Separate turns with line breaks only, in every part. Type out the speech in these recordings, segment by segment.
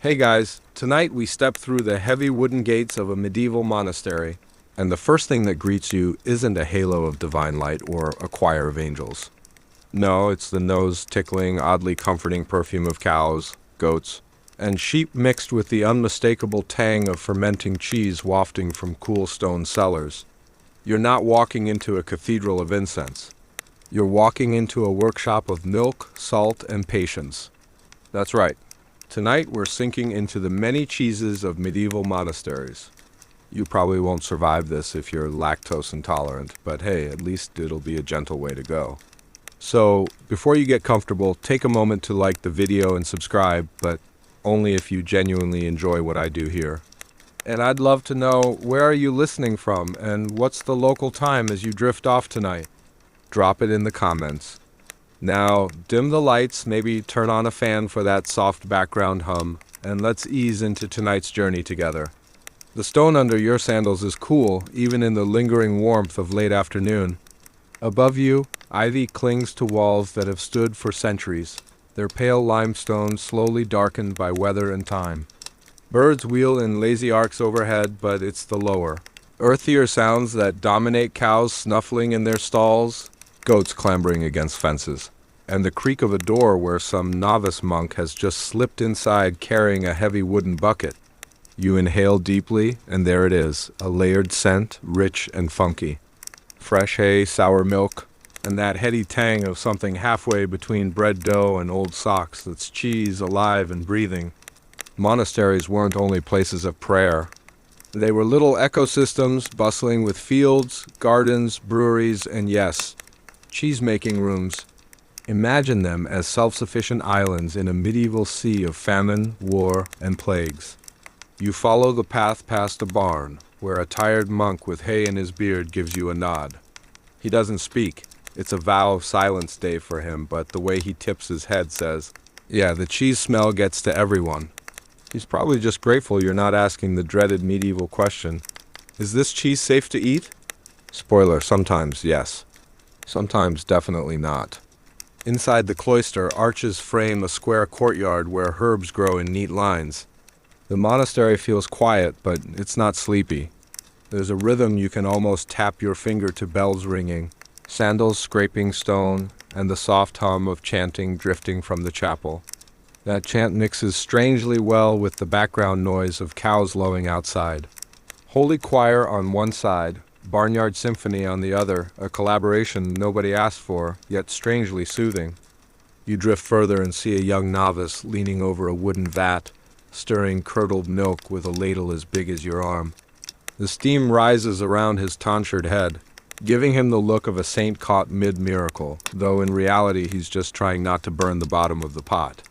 Hey guys, tonight we step through the heavy wooden gates of a medieval monastery, and the first thing that greets you isn't a halo of divine light or a choir of angels. No, it's the nose-tickling, oddly comforting perfume of cows, goats, and sheep mixed with the unmistakable tang of fermenting cheese wafting from cool stone cellars. You're not walking into a cathedral of incense. You're walking into a workshop of milk, salt, and patience. That's right. Tonight we're sinking into the many cheeses of medieval monasteries. You probably won't survive this if you're lactose intolerant, but hey, at least it'll be a gentle way to go. So, before you get comfortable, take a moment to like the video and subscribe, but only if you genuinely enjoy what I do here. And I'd love to know, where are you listening from, and what's the local time as you drift off tonight? Drop it in the comments. Now, dim the lights, maybe turn on a fan for that soft background hum, and let's ease into tonight's journey together. The stone under your sandals is cool, even in the lingering warmth of late afternoon. Above you, ivy clings to walls that have stood for centuries, their pale limestone slowly darkened by weather and time. Birds wheel in lazy arcs overhead, but it's the lower, earthier sounds that dominate cows snuffling in their stalls, goats clambering against fences, and the creak of a door where some novice monk has just slipped inside carrying a heavy wooden bucket. You inhale deeply, and there it is, a layered scent, rich and funky. Fresh hay, sour milk, and that heady tang of something halfway between bread dough and old socks that's cheese alive and breathing. Monasteries weren't only places of prayer. They were little ecosystems bustling with fields, gardens, breweries, and yes, cheese-making rooms. Imagine them as self-sufficient islands in a medieval sea of famine, war, and plagues. You follow the path past a barn, where a tired monk with hay in his beard gives you a nod. He doesn't speak. It's a vow of silence day for him, but the way he tips his head says, yeah, the cheese smell gets to everyone. He's probably just grateful you're not asking the dreaded medieval question, is this cheese safe to eat? Spoiler, sometimes yes. Sometimes definitely not. Inside the cloister, arches frame a square courtyard where herbs grow in neat lines. The monastery feels quiet, but it's not sleepy. There's a rhythm you can almost tap your finger to bells ringing, sandals scraping stone, and the soft hum of chanting drifting from the chapel. That chant mixes strangely well with the background noise of cows lowing outside. Holy choir on one side, Barnyard Symphony on the other, a collaboration nobody asked for, yet strangely soothing. You drift further and see a young novice leaning over a wooden vat, stirring curdled milk with a ladle as big as your arm. The steam rises around his tonsured head, giving him the look of a saint caught mid-miracle, though in reality he's just trying not to burn the bottom of the pot.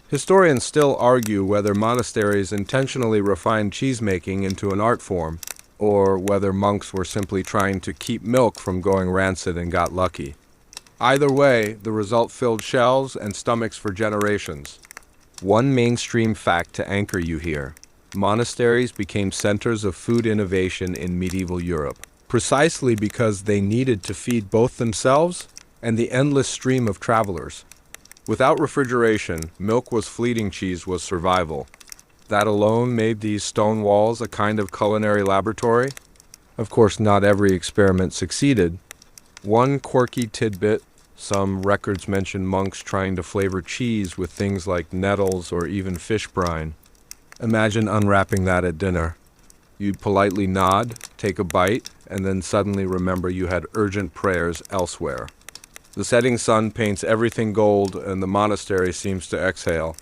Historians still argue whether monasteries intentionally refined cheesemaking into an art form, or whether monks were simply trying to keep milk from going rancid and got lucky. Either way, the result filled shelves and stomachs for generations. One mainstream fact to anchor you here: monasteries became centers of food innovation in medieval Europe, precisely because they needed to feed both themselves and the endless stream of travelers. Without refrigeration, milk was fleeting, cheese was survival. That alone made these stone walls a kind of culinary laboratory. Of course, not every experiment succeeded. One quirky tidbit: some records mention monks trying to flavor cheese with things like nettles or even fish brine. Imagine unwrapping that at dinner. You'd politely nod, take a bite, and then suddenly remember you had urgent prayers elsewhere. The setting sun paints everything gold, and the monastery seems to exhale.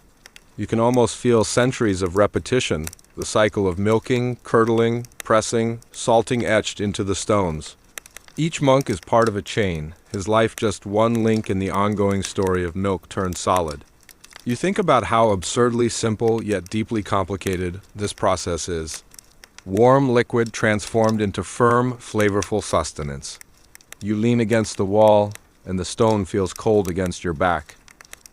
You can almost feel centuries of repetition, the cycle of milking, curdling, pressing, salting etched into the stones. Each monk is part of a chain, his life just one link in the ongoing story of milk turned solid. You think about how absurdly simple yet deeply complicated this process is. Warm liquid transformed into firm, flavorful sustenance. You lean against the wall, and the stone feels cold against your back.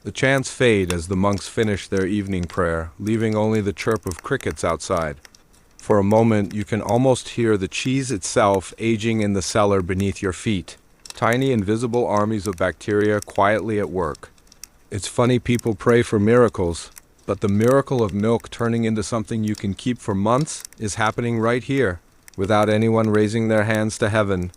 The chants fade as the monks finish their evening prayer, leaving only the chirp of crickets outside. For a moment, you can almost hear the cheese itself aging in the cellar beneath your feet, tiny invisible armies of bacteria quietly at work. It's funny people pray for miracles, But the miracle of milk turning into something you can keep for months is happening right here, without anyone raising their hands to heaven.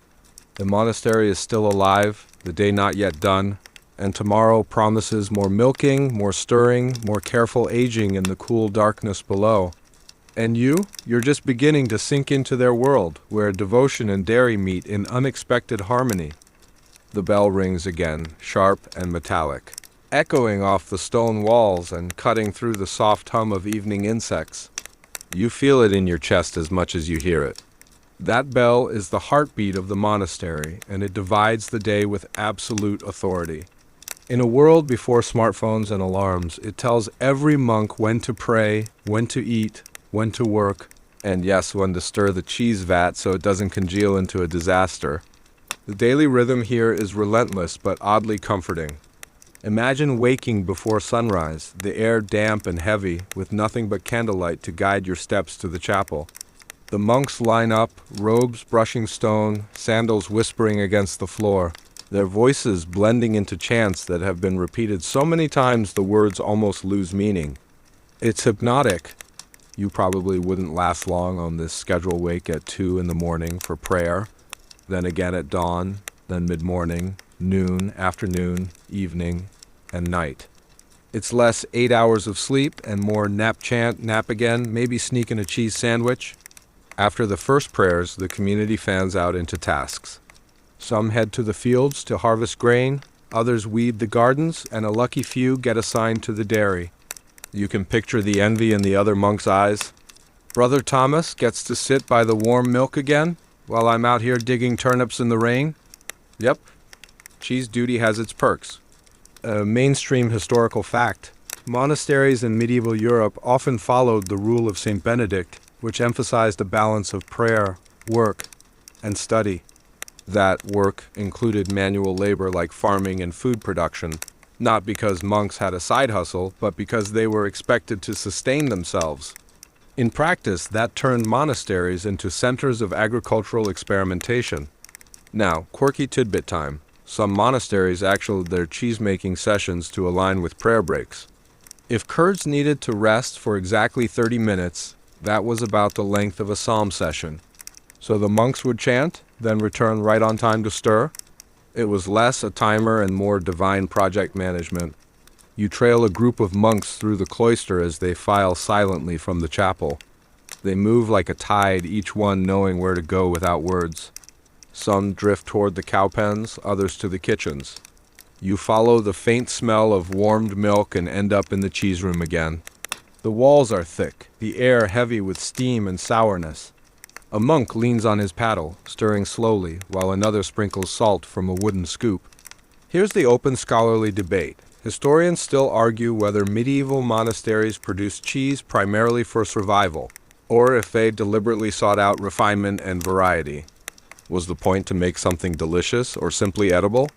The monastery is still alive, the day not yet done, and tomorrow promises more milking, more stirring, more careful aging in the cool darkness below. And you're just beginning to sink into their world, where devotion and dairy meet in unexpected harmony. The bell rings again, sharp and metallic, echoing off the stone walls and cutting through the soft hum of evening insects. You feel it in your chest as much as you hear it. That bell is the heartbeat of the monastery, and it divides the day with absolute authority. In a world before smartphones and alarms, it tells every monk when to pray, when to eat, when to work, and yes, when to stir the cheese vat so it doesn't congeal into a disaster. The daily rhythm here is relentless but oddly comforting. Imagine waking before sunrise, the air damp and heavy, with nothing but candlelight to guide your steps to the chapel. The monks line up, robes brushing stone, sandals whispering against the floor, their voices blending into chants that have been repeated so many times the words almost lose meaning. It's hypnotic. You probably wouldn't last long on this schedule wake at 2 in the morning for prayer, then again at dawn, then mid-morning, noon, afternoon, evening, and night. It's less 8 hours of sleep and more nap chant, nap again, maybe sneak in a cheese sandwich. After the first prayers, the community fans out into tasks. Some head to the fields to harvest grain, others weed the gardens, and a lucky few get assigned to the dairy. You can picture the envy in the other monks' eyes. Brother Thomas gets to sit by the warm milk again, while I'm out here digging turnips in the rain. Yep, cheese duty has its perks. A mainstream historical fact. Monasteries in medieval Europe often followed the rule of St. Benedict, which emphasized a balance of prayer, work, and study. That work included manual labor like farming and food production, not because monks had a side hustle, but because they were expected to sustain themselves. In practice, that turned monasteries into centers of agricultural experimentation. Now, quirky tidbit time. Some monasteries actualized their cheese-making sessions to align with prayer breaks. If Kurds needed to rest for exactly 30 minutes, that was about the length of a psalm session. So the monks would chant, then return right on time to stir. It was less a timer and more divine project management. You trail a group of monks through the cloister as they file silently from the chapel. They move like a tide, each one knowing where to go without words. Some drift toward the cowpens, others to the kitchens. You follow the faint smell of warmed milk and end up in the cheese room again. The walls are thick, the air heavy with steam and sourness. A monk leans on his paddle, stirring slowly, while another sprinkles salt from a wooden scoop. Here's the open scholarly debate. Historians still argue whether medieval monasteries produced cheese primarily for survival, or if they deliberately sought out refinement and variety. Was the point to make something delicious or simply edible?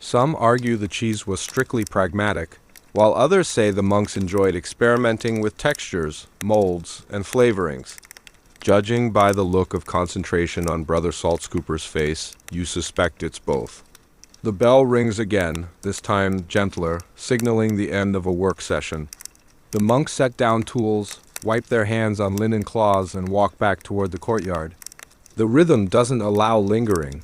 Some argue the cheese was strictly pragmatic, while others say the monks enjoyed experimenting with textures, molds, and flavorings. Judging by the look of concentration on Brother Saltscooper's face, you suspect it's both. The bell rings again, this time gentler, signaling the end of a work session. The monks set down tools, wipe their hands on linen cloths, and walk back toward the courtyard. The rhythm doesn't allow lingering.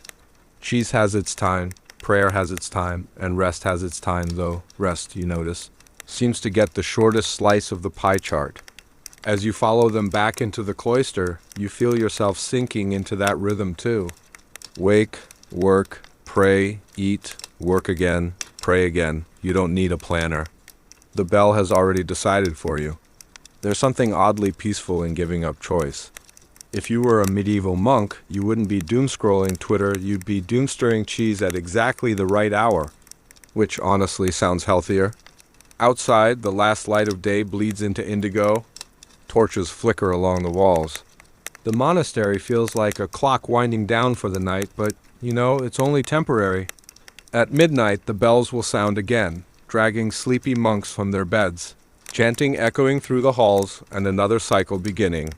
Cheese has its time, prayer has its time, and rest has its time, though rest, you notice, seems to get the shortest slice of the pie chart. As you follow them back into the cloister, you feel yourself sinking into that rhythm too. Wake, work, pray, eat, work again, pray again. You don't need a planner. The bell has already decided for you. There's something oddly peaceful in giving up choice. If you were a medieval monk, you wouldn't be doom-scrolling Twitter, you'd be doom-stirring cheese at exactly the right hour, which honestly sounds healthier. Outside, the last light of day bleeds into indigo. Torches flicker along the walls. The monastery feels like a clock winding down for the night, but, it's only temporary. At midnight, the bells will sound again, dragging sleepy monks from their beds, chanting echoing through the halls, and another cycle beginning.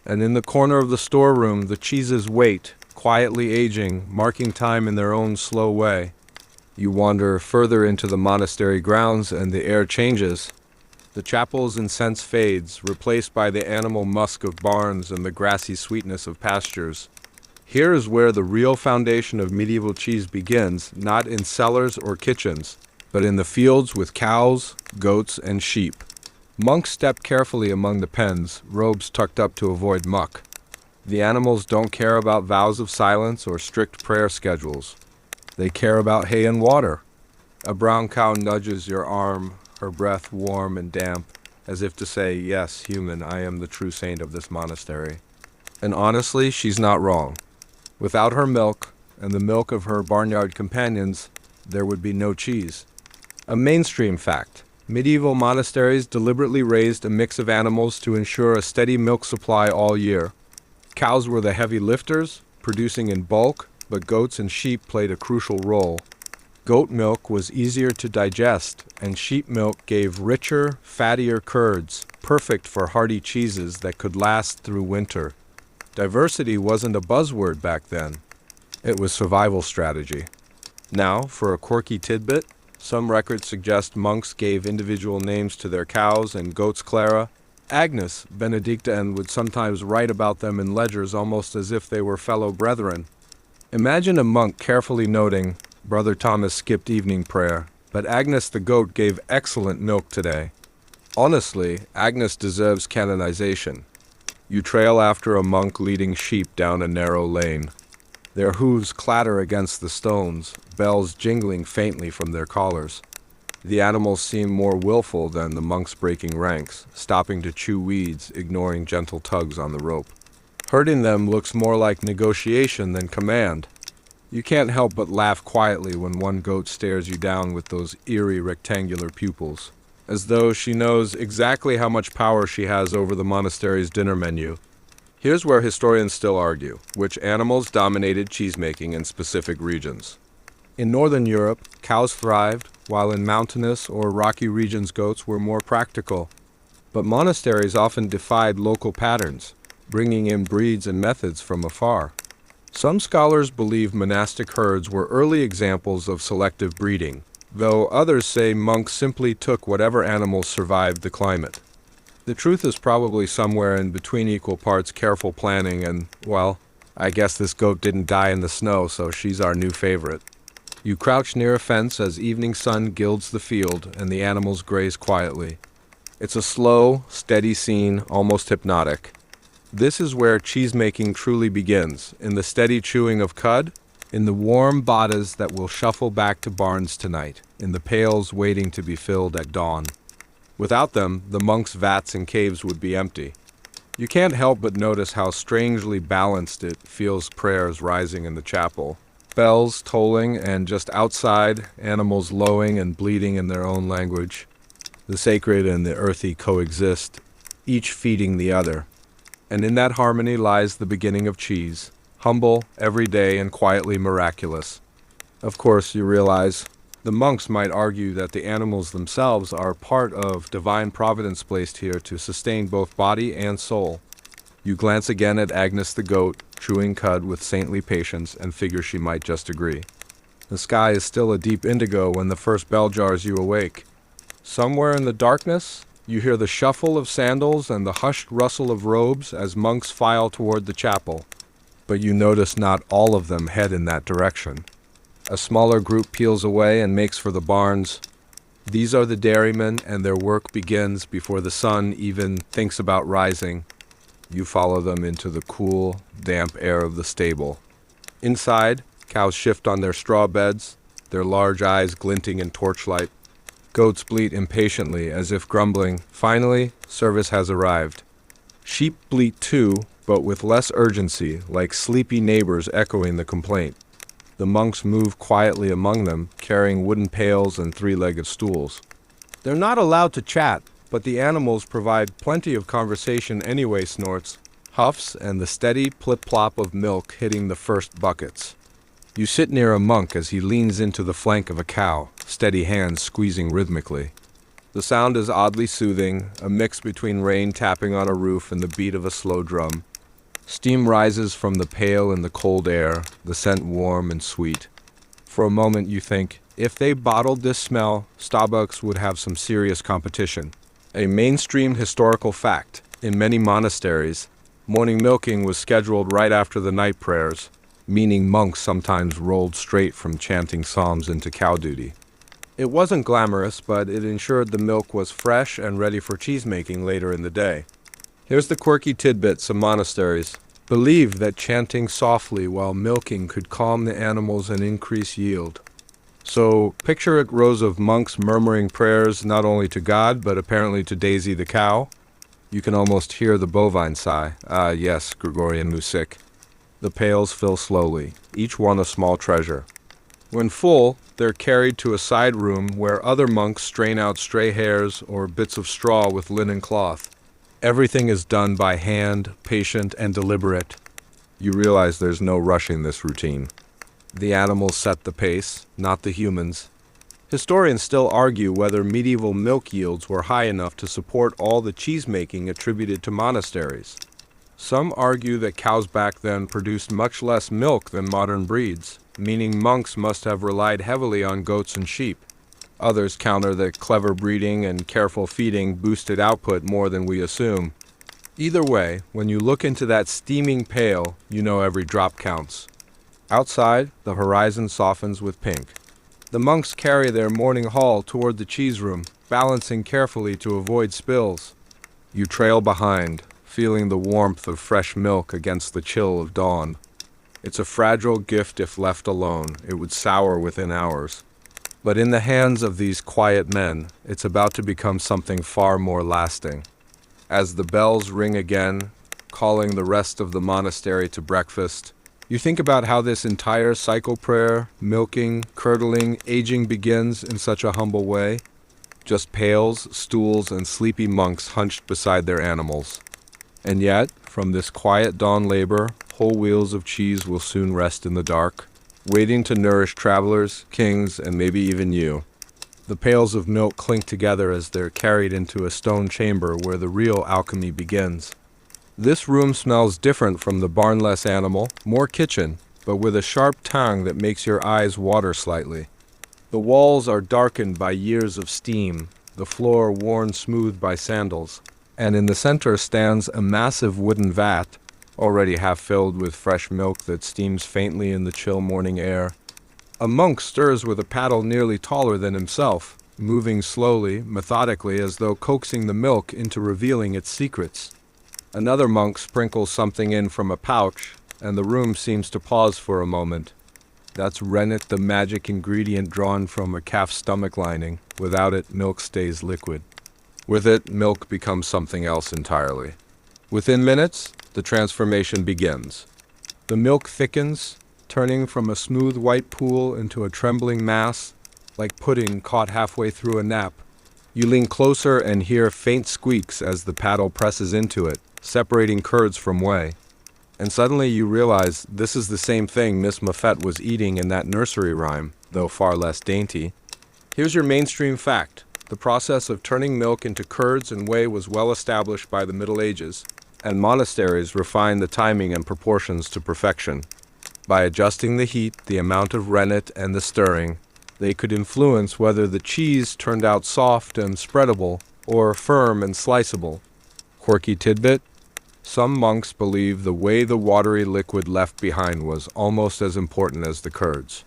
And in the corner of the storeroom, the cheeses wait, quietly aging, marking time in their own slow way. You wander further into the monastery grounds, and the air changes. The chapel's incense fades, replaced by the animal musk of barns and the grassy sweetness of pastures. Here is where the real foundation of medieval cheese begins, not in cellars or kitchens, but in the fields with cows, goats, and sheep. Monks step carefully among the pens, robes tucked up to avoid muck. The animals don't care about vows of silence or strict prayer schedules. They care about hay and water. A brown cow nudges your arm, her breath warm and damp, as if to say, "Yes, human, I am the true saint of this monastery." And honestly, she's not wrong. Without her milk, and the milk of her barnyard companions, there would be no cheese. A mainstream fact: medieval monasteries deliberately raised a mix of animals to ensure a steady milk supply all year. Cows were the heavy lifters, producing in bulk, but goats and sheep played a crucial role. Goat milk was easier to digest, and sheep milk gave richer, fattier curds, perfect for hearty cheeses that could last through winter. Diversity wasn't a buzzword back then. It was survival strategy. Now, for a quirky tidbit, some records suggest monks gave individual names to their cows and goats. Clara, Agnes, Benedicta, and would sometimes write about them in ledgers almost as if they were fellow brethren. Imagine a monk carefully noting, "Brother Thomas skipped evening prayer, but Agnes the goat gave excellent milk today." Honestly, Agnes deserves canonization. You trail after a monk leading sheep down a narrow lane. Their hooves clatter against the stones, bells jingling faintly from their collars. The animals seem more willful than the monks breaking ranks, stopping to chew weeds, ignoring gentle tugs on the rope. Herding them looks more like negotiation than command. You can't help but laugh quietly when one goat stares you down with those eerie rectangular pupils, as though she knows exactly how much power she has over the monastery's dinner menu. Here's where historians still argue which animals dominated cheesemaking in specific regions. In Northern Europe, cows thrived, while in mountainous or rocky regions goats were more practical. But monasteries often defied local patterns, bringing in breeds and methods from afar. Some scholars believe monastic herds were early examples of selective breeding, though others say monks simply took whatever animals survived the climate. The truth is probably somewhere in between, equal parts careful planning and, well, I guess this goat didn't die in the snow, so she's our new favorite. You crouch near a fence as evening sun gilds the field and the animals graze quietly. It's a slow, steady scene, almost hypnotic. This is where cheesemaking truly begins, in the steady chewing of cud, in the warm bodas that will shuffle back to barns tonight, in the pails waiting to be filled at dawn. Without them, the monks' vats and caves would be empty. You can't help but notice how strangely balanced it feels, prayers rising in the chapel. Bells tolling, and just outside, animals lowing and bleating in their own language. The sacred and the earthy coexist, each feeding the other. And in that harmony lies the beginning of cheese, humble, everyday, and quietly miraculous. Of course, you realize, the monks might argue that the animals themselves are part of divine providence placed here to sustain both body and soul. You glance again at Agnes the goat, chewing cud with saintly patience, and figure she might just agree. The sky is still a deep indigo when the first bell jars you awake. Somewhere in the darkness, you hear the shuffle of sandals and the hushed rustle of robes as monks file toward the chapel. But you notice not all of them head in that direction. A smaller group peels away and makes for the barns. These are the dairymen, and their work begins before the sun even thinks about rising. You follow them into the cool, damp air of the stable. Inside, cows shift on their straw beds, their large eyes glinting in torchlight. Goats bleat impatiently, as if grumbling, "Finally, service has arrived." Sheep bleat too, but with less urgency, like sleepy neighbors echoing the complaint. The monks move quietly among them, carrying wooden pails and three-legged stools. They're not allowed to chat, but the animals provide plenty of conversation anyway. Snorts, huffs, and the steady plip-plop of milk hitting the first buckets. You sit near a monk as he leans into the flank of a cow, steady hands squeezing rhythmically. The sound is oddly soothing, a mix between rain tapping on a roof and the beat of a slow drum. Steam rises from the pail in the cold air, the scent warm and sweet. For a moment you think, if they bottled this smell, Starbucks would have some serious competition. A mainstream historical fact: in many monasteries, morning milking was scheduled right after the night prayers, meaning monks sometimes rolled straight from chanting psalms into cow duty. It wasn't glamorous, but it ensured the milk was fresh and ready for cheesemaking later in the day. Here's the quirky tidbit: some monasteries believed that chanting softly while milking could calm the animals and increase yield. So picture it, rows of monks murmuring prayers not only to God, but apparently to Daisy the cow. You can almost hear the bovine sigh. Ah, yes, Gregorian music. The pails fill slowly, each one a small treasure. When full, they're carried to a side room where other monks strain out stray hairs or bits of straw with linen cloth. Everything is done by hand, patient and deliberate. You realize there's no rushing this routine. The animals set the pace, not the humans. Historians still argue whether medieval milk yields were high enough to support all the cheesemaking attributed to monasteries. Some argue that cows back then produced much less milk than modern breeds, meaning monks must have relied heavily on goats and sheep. Others counter that clever breeding and careful feeding boosted output more than we assume. Either way, when you look into that steaming pail, you know every drop counts. Outside, the horizon softens with pink. The monks carry their morning haul toward the cheese room, balancing carefully to avoid spills. You trail behind, feeling the warmth of fresh milk against the chill of dawn. It's a fragile gift if left alone. It would sour within hours. But in the hands of these quiet men, it's about to become something far more lasting. As the bells ring again, calling the rest of the monastery to breakfast, you think about how this entire cycle prayer, milking, curdling, aging begins in such a humble way. Just pails, stools, and sleepy monks hunched beside their animals. And yet, from this quiet dawn labor, whole wheels of cheese will soon rest in the dark, waiting to nourish travelers, kings, and maybe even you. The pails of milk clink together as they're carried into a stone chamber where the real alchemy begins. This room smells different from the barnless animal, more kitchen, but with a sharp tang that makes your eyes water slightly. The walls are darkened by years of steam, the floor worn smooth by sandals, and in the center stands a massive wooden vat, already half filled with fresh milk that steams faintly in the chill morning air. A monk stirs with a paddle nearly taller than himself, moving slowly, methodically, as though coaxing the milk into revealing its secrets. Another monk sprinkles something in from a pouch, and the room seems to pause for a moment. That's rennet, the magic ingredient drawn from a calf's stomach lining. Without it, milk stays liquid. With it, milk becomes something else entirely. Within minutes, the transformation begins. The milk thickens, turning from a smooth white pool into a trembling mass, like pudding caught halfway through a nap. You lean closer and hear faint squeaks as the paddle presses into it, separating curds from whey. And suddenly you realize this is the same thing Miss Muffet was eating in that nursery rhyme, though far less dainty. Here's your mainstream fact. The process of turning milk into curds and whey was well established by the Middle Ages, and monasteries refined the timing and proportions to perfection. By adjusting the heat, the amount of rennet, and the stirring, they could influence whether the cheese turned out soft and spreadable or firm and sliceable. Quirky tidbit: some monks believe the way the watery liquid left behind was almost as important as the curds.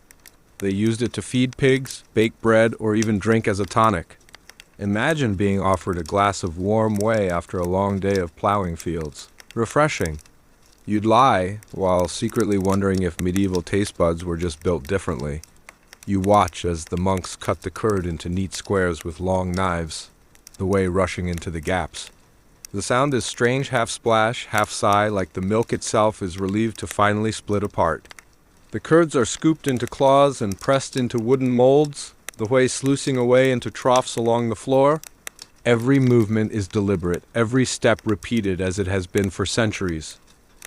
They used it to feed pigs, bake bread, or even drink as a tonic. Imagine being offered a glass of warm whey after a long day of plowing fields. Refreshing. You'd lie, while secretly wondering if medieval taste buds were just built differently. You watch as the monks cut the curd into neat squares with long knives, the whey rushing into the gaps. The sound is strange, half splash, half sigh, like the milk itself is relieved to finally split apart. The curds are scooped into claws and pressed into wooden molds, the whey sluicing away into troughs along the floor. Every movement is deliberate, every step repeated as it has been for centuries.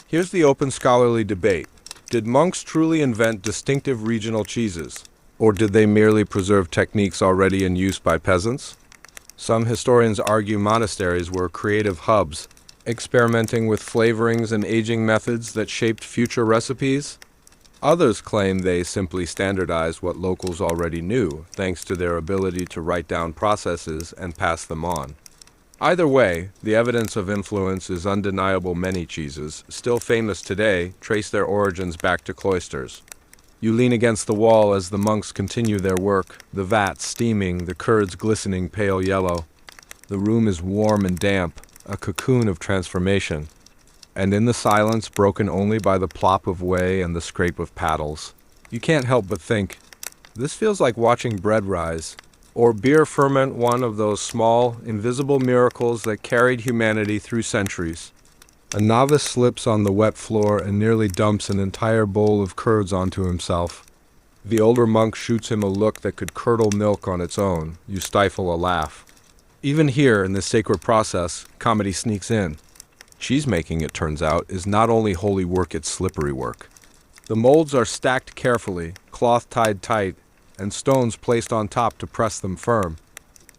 Here's the open scholarly debate. Did monks truly invent distinctive regional cheeses, or did they merely preserve techniques already in use by peasants? Some historians argue monasteries were creative hubs, experimenting with flavorings and aging methods that shaped future recipes. Others claim they simply standardized what locals already knew, thanks to their ability to write down processes and pass them on. Either way, the evidence of influence is undeniable. Many cheeses, still famous today, trace their origins back to cloisters. You lean against the wall as the monks continue their work, the vat steaming, the curds glistening pale yellow. The room is warm and damp, a cocoon of transformation. And in the silence, broken only by the plop of whey and the scrape of paddles, you can't help but think, this feels like watching bread rise, or beer ferment, one of those small, invisible miracles that carried humanity through centuries. A novice slips on the wet floor and nearly dumps an entire bowl of curds onto himself. The older monk shoots him a look that could curdle milk on its own. You stifle a laugh. Even here, in this sacred process, comedy sneaks in. Cheese-making, it turns out, is not only holy work, it's slippery work. The molds are stacked carefully, cloth tied tight, and stones placed on top to press them firm.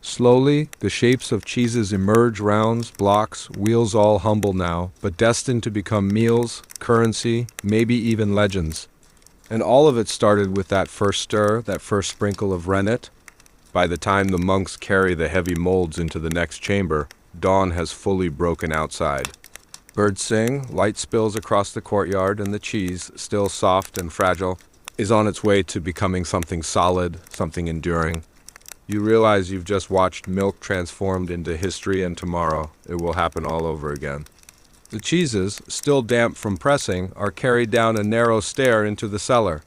Slowly, the shapes of cheeses emerge, rounds, blocks, wheels, all humble now, but destined to become meals, currency, maybe even legends. And all of it started with that first stir, that first sprinkle of rennet. By the time the monks carry the heavy molds into the next chamber, dawn has fully broken outside. Birds sing, light spills across the courtyard, and the cheese, still soft and fragile, is on its way to becoming something solid, something enduring. You realize you've just watched milk transformed into history, and tomorrow it will happen all over again. The cheeses, still damp from pressing, are carried down a narrow stair into the cellar.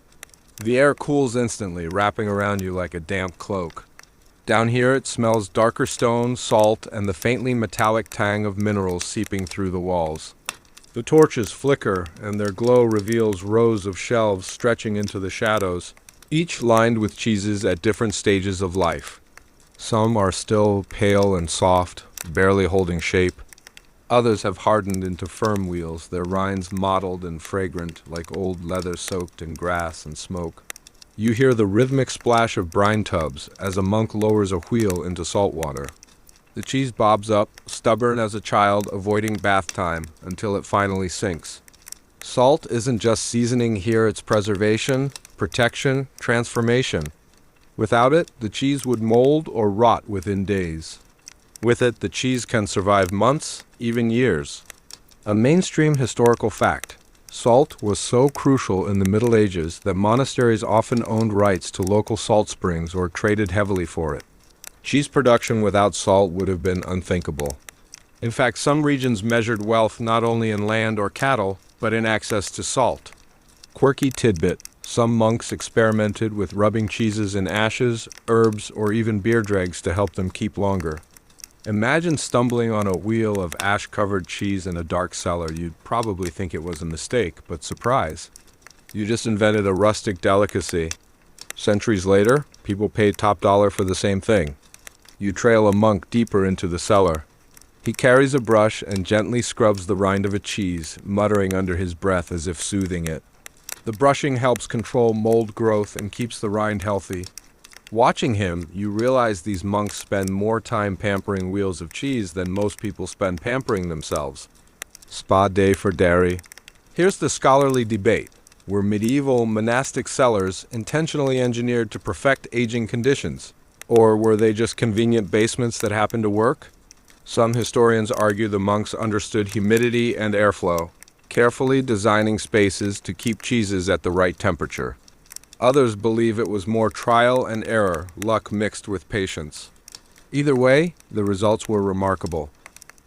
The air cools instantly, wrapping around you like a damp cloak. Down here it smells darker stone, salt, and the faintly metallic tang of minerals seeping through the walls. The torches flicker, and their glow reveals rows of shelves stretching into the shadows, each lined with cheeses at different stages of life. Some are still pale and soft, barely holding shape. Others have hardened into firm wheels, their rinds mottled and fragrant like old leather soaked in grass and smoke. You hear the rhythmic splash of brine tubs as a monk lowers a wheel into salt water. The cheese bobs up, stubborn as a child avoiding bath time, until it finally sinks. Salt isn't just seasoning here, it's preservation, protection, transformation. Without it, the cheese would mold or rot within days. With it, the cheese can survive months, even years. A mainstream historical fact. Salt was so crucial in the Middle Ages that monasteries often owned rights to local salt springs or traded heavily for it. Cheese production without salt would have been unthinkable. In fact, some regions measured wealth not only in land or cattle, but in access to salt. Quirky tidbit, some monks experimented with rubbing cheeses in ashes, herbs, or even beer dregs to help them keep longer. Imagine stumbling on a wheel of ash-covered cheese in a dark cellar. You'd probably think it was a mistake, but surprise. You just invented a rustic delicacy. Centuries later, people paid top dollar for the same thing. You trail a monk deeper into the cellar. He carries a brush and gently scrubs the rind of a cheese, muttering under his breath as if soothing it. The brushing helps control mold growth and keeps the rind healthy. Watching him, you realize these monks spend more time pampering wheels of cheese than most people spend pampering themselves. Spa day for dairy. Here's the scholarly debate. Were medieval monastic cellars intentionally engineered to perfect aging conditions? Or were they just convenient basements that happened to work? Some historians argue the monks understood humidity and airflow, carefully designing spaces to keep cheeses at the right temperature. Others believe it was more trial and error, luck mixed with patience. Either way, the results were remarkable.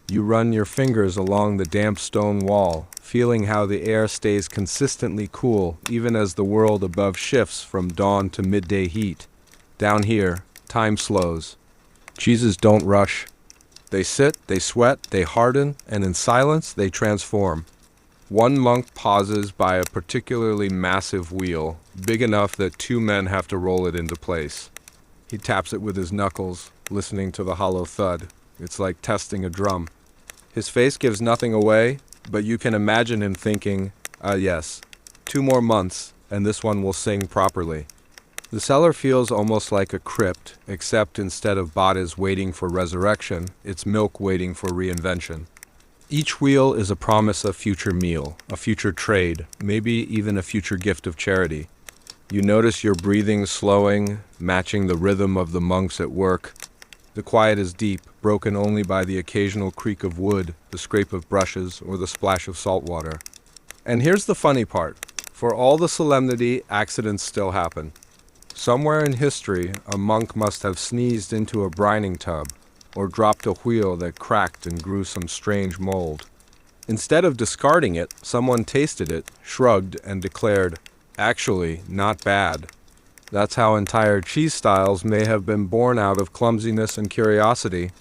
You run your fingers along the damp stone wall, feeling how the air stays consistently cool even as the world above shifts from dawn to midday heat. Down here, time slows. Cheeses don't rush. They sit, they sweat, they harden, and in silence they transform. One monk pauses by a particularly massive wheel, big enough that two men have to roll it into place. He taps it with his knuckles, listening to the hollow thud. It's like testing a drum. His face gives nothing away, but you can imagine him thinking, yes, 2 more months, and this one will sing properly. The cellar feels almost like a crypt, except instead of bodies waiting for resurrection, it's milk waiting for reinvention. Each wheel is a promise of future meal, a future trade, maybe even a future gift of charity. You notice your breathing slowing, matching the rhythm of the monks at work. The quiet is deep, broken only by the occasional creak of wood, the scrape of brushes, or the splash of salt water. And here's the funny part. For all the solemnity, accidents still happen. Somewhere in history, a monk must have sneezed into a brining tub, or dropped a wheel that cracked and grew some strange mold. Instead of discarding it, someone tasted it, shrugged, and declared, "Actually, not bad." That's how entire cheese styles may have been born out of clumsiness and curiosity.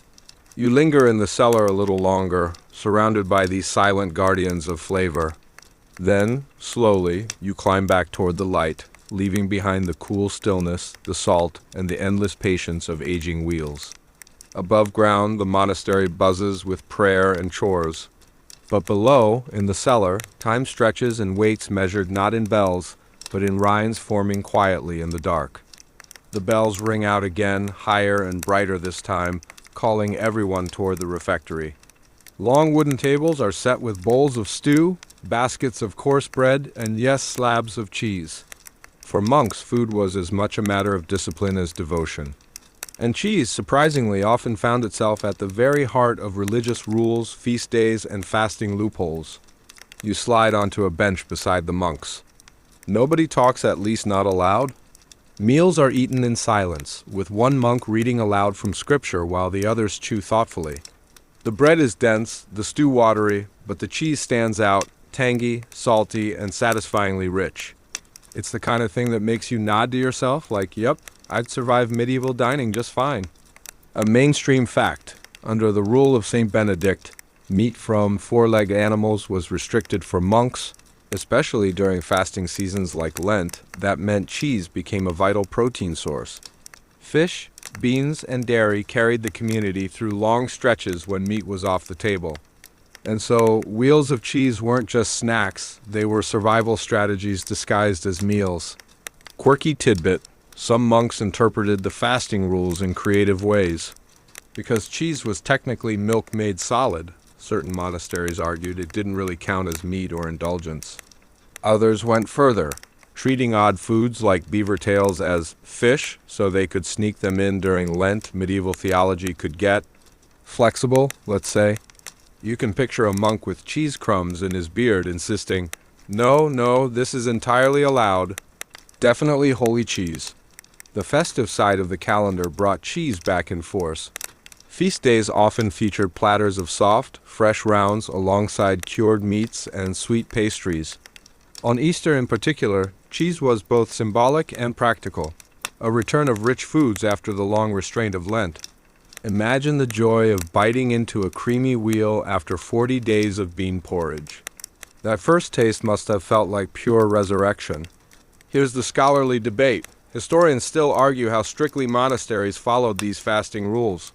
You linger in the cellar a little longer, surrounded by these silent guardians of flavor. Then, slowly, you climb back toward the light, leaving behind the cool stillness, the salt, and the endless patience of aging wheels. Above ground, the monastery buzzes with prayer and chores. But below, in the cellar, time stretches and waits measured not in bells, but in rhymes forming quietly in the dark. The bells ring out again, higher and brighter this time, calling everyone toward the refectory. Long wooden tables are set with bowls of stew, baskets of coarse bread, and yes, slabs of cheese. For monks, food was as much a matter of discipline as devotion. And cheese, surprisingly, often found itself at the very heart of religious rules, feast days, and fasting loopholes. You slide onto a bench beside the monks. Nobody talks, at least not aloud. Meals are eaten in silence, with one monk reading aloud from scripture while the others chew thoughtfully. The bread is dense, the stew watery, but the cheese stands out, tangy, salty, and satisfyingly rich. It's the kind of thing that makes you nod to yourself like, yep, I'd survive medieval dining just fine. A mainstream fact, under the rule of St. Benedict, meat from four-legged animals was restricted for monks, especially during fasting seasons like Lent. That meant cheese became a vital protein source. Fish, beans, and dairy carried the community through long stretches when meat was off the table. And so, wheels of cheese weren't just snacks, they were survival strategies disguised as meals. Quirky tidbit, some monks interpreted the fasting rules in creative ways. Because cheese was technically milk made solid, certain monasteries argued it didn't really count as meat or indulgence. Others went further, treating odd foods like beaver tails as fish so they could sneak them in during Lent. Medieval theology could get flexible, let's say. You can picture a monk with cheese crumbs in his beard insisting, no, this is entirely allowed. Definitely holy cheese. The festive side of the calendar brought cheese back in force. Feast days often featured platters of soft, fresh rounds alongside cured meats and sweet pastries. On Easter in particular, cheese was both symbolic and practical, a return of rich foods after the long restraint of Lent. Imagine the joy of biting into a creamy wheel after 40 days of bean porridge. That first taste must have felt like pure resurrection. Here's the scholarly debate. Historians still argue how strictly monasteries followed these fasting rules.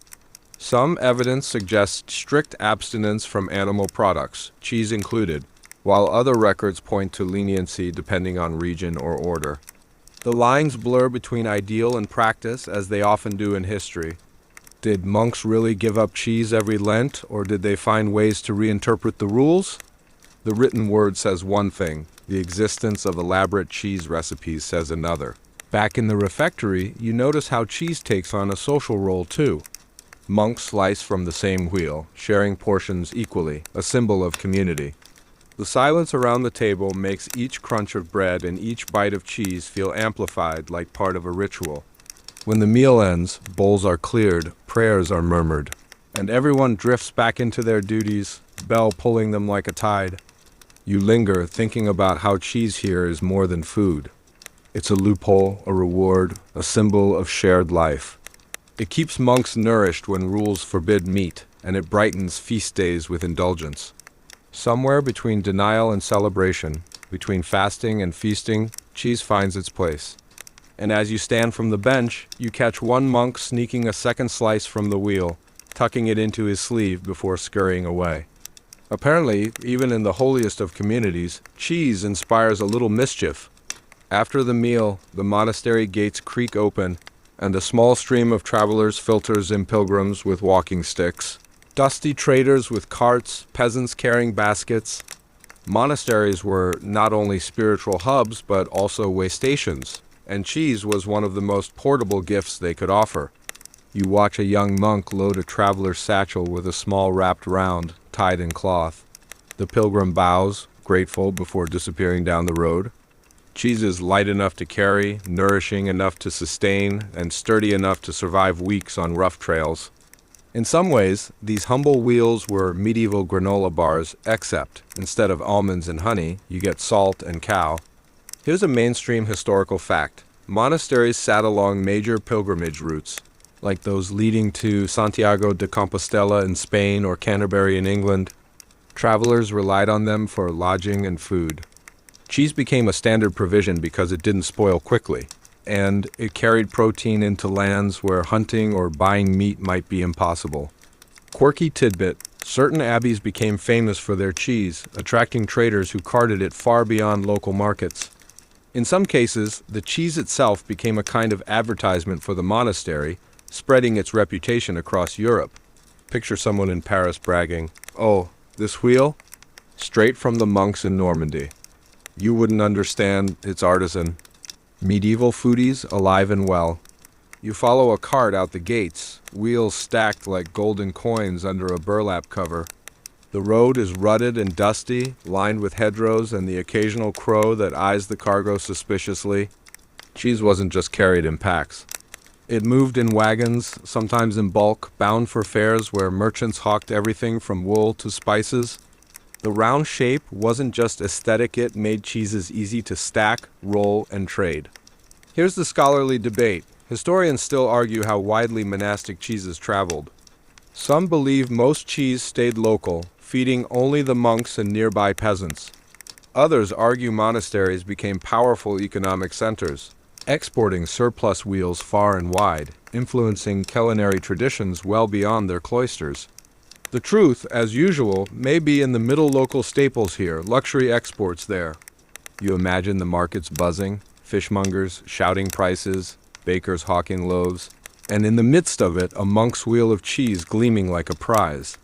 Some evidence suggests strict abstinence from animal products, cheese included, while other records point to leniency depending on region or order. The lines blur between ideal and practice, as they often do in history. Did monks really give up cheese every Lent, or did they find ways to reinterpret the rules? The written word says one thing, the existence of elaborate cheese recipes says another. Back in the refectory, you notice how cheese takes on a social role too. Monks slice from the same wheel, sharing portions equally, a symbol of community. The silence around the table makes each crunch of bread and each bite of cheese feel amplified like part of a ritual. When the meal ends, bowls are cleared, prayers are murmured, and everyone drifts back into their duties, bell pulling them like a tide. You linger, thinking about how cheese here is more than food. It's a loophole, a reward, a symbol of shared life. It keeps monks nourished when rules forbid meat, and it brightens feast days with indulgence. Somewhere between denial and celebration, between fasting and feasting, cheese finds its place. And as you stand from the bench, you catch one monk sneaking a second slice from the wheel, tucking it into his sleeve before scurrying away. Apparently, even in the holiest of communities, cheese inspires a little mischief. After the meal, the monastery gates creak open, and a small stream of travelers filters in pilgrims with walking sticks. Dusty traders with carts, peasants carrying baskets. Monasteries were not only spiritual hubs, but also way stations, and cheese was one of the most portable gifts they could offer. You watch a young monk load a traveler's satchel with a small wrapped round, tied in cloth. The pilgrim bows, grateful, before disappearing down the road. Cheese is light enough to carry, nourishing enough to sustain, and sturdy enough to survive weeks on rough trails. In some ways, these humble wheels were medieval granola bars, except instead of almonds and honey, you get salt and cow. Here's a mainstream historical fact. Monasteries sat along major pilgrimage routes, like those leading to Santiago de Compostela in Spain or Canterbury in England. Travelers relied on them for lodging and food. Cheese became a standard provision because it didn't spoil quickly, and it carried protein into lands where hunting or buying meat might be impossible. Quirky tidbit: certain abbeys became famous for their cheese, attracting traders who carted it far beyond local markets. In some cases, the cheese itself became a kind of advertisement for the monastery, spreading its reputation across Europe. Picture someone in Paris bragging, "Oh, this wheel? Straight from the monks in Normandy." You wouldn't understand, it's artisan. Medieval foodies alive and well. You follow a cart out the gates, wheels stacked like golden coins under a burlap cover. The road is rutted and dusty, lined with hedgerows and the occasional crow that eyes the cargo suspiciously. Cheese wasn't just carried in packs. It moved in wagons, sometimes in bulk, bound for fairs where merchants hawked everything from wool to spices. The round shape wasn't just aesthetic, it made cheeses easy to stack, roll, and trade. Here's the scholarly debate. Historians still argue how widely monastic cheeses traveled. Some believe most cheese stayed local, feeding only the monks and nearby peasants. Others argue monasteries became powerful economic centers, exporting surplus wheels far and wide, influencing culinary traditions well beyond their cloisters. The truth, as usual, may be in the middle: local staples here, luxury exports there. You imagine the markets buzzing, fishmongers shouting prices, bakers hawking loaves, and in the midst of it, a monk's wheel of cheese gleaming like a prize.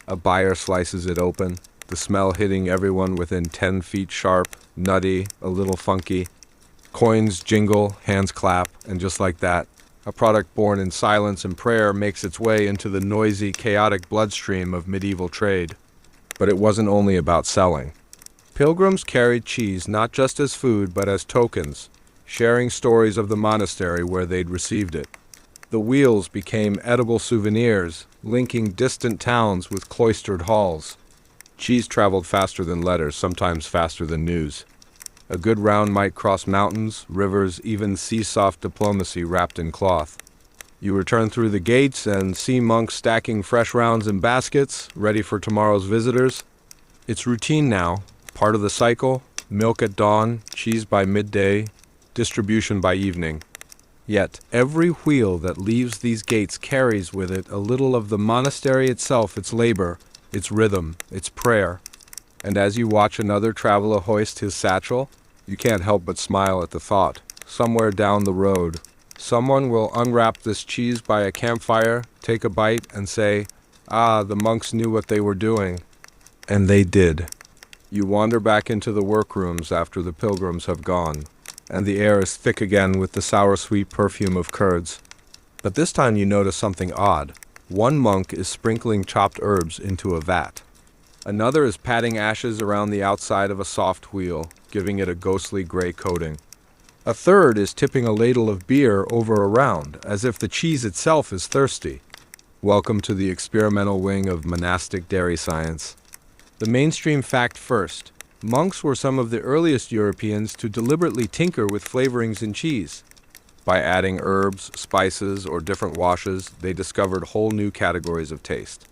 A buyer slices it open, the smell hitting everyone within 10 feet sharp, nutty, a little funky. Coins jingle, hands clap, and just like that, a product born in silence and prayer makes its way into the noisy, chaotic bloodstream of medieval trade. But it wasn't only about selling. Pilgrims carried cheese not just as food, but as tokens, sharing stories of the monastery where they'd received it. The wheels became edible souvenirs, linking distant towns with cloistered halls. Cheese traveled faster than letters, sometimes faster than news. A good round might cross mountains, rivers, even sea-soft diplomacy wrapped in cloth. You return through the gates and see monks stacking fresh rounds in baskets, ready for tomorrow's visitors. It's routine now, part of the cycle: milk at dawn, cheese by midday, distribution by evening. Yet, every wheel that leaves these gates carries with it a little of the monastery itself, its labor, its rhythm, its prayer. And as you watch another traveler hoist his satchel, you can't help but smile at the thought. Somewhere down the road, someone will unwrap this cheese by a campfire, take a bite, and say, "Ah, the monks knew what they were doing." And they did. You wander back into the workrooms after the pilgrims have gone, and the air is thick again with the sour-sweet perfume of curds. But this time you notice something odd. One monk is sprinkling chopped herbs into a vat. Another is patting ashes around the outside of a soft wheel, giving it a ghostly gray coating. A third is tipping a ladle of beer over a round, as if the cheese itself is thirsty. Welcome to the experimental wing of monastic dairy science. The mainstream fact first. Monks were some of the earliest Europeans to deliberately tinker with flavorings in cheese. By adding herbs, spices, or different washes, they discovered whole new categories of taste.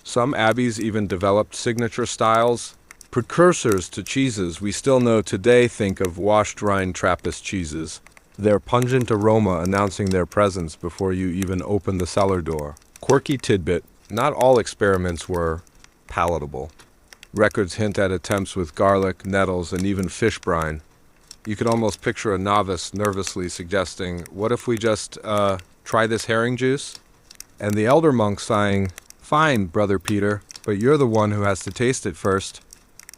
Some abbeys even developed signature styles, precursors to cheeses we still know today. Think of washed rind Trappist cheeses, their pungent aroma announcing their presence before you even open the cellar door. Quirky tidbit: not all experiments were palatable. Records hint at attempts with garlic, nettles, and even fish brine. You could almost picture a novice nervously suggesting, "What if we just, try this herring juice?" And the elder monk sighing, "Fine, Brother Peter, but you're the one who has to taste it first."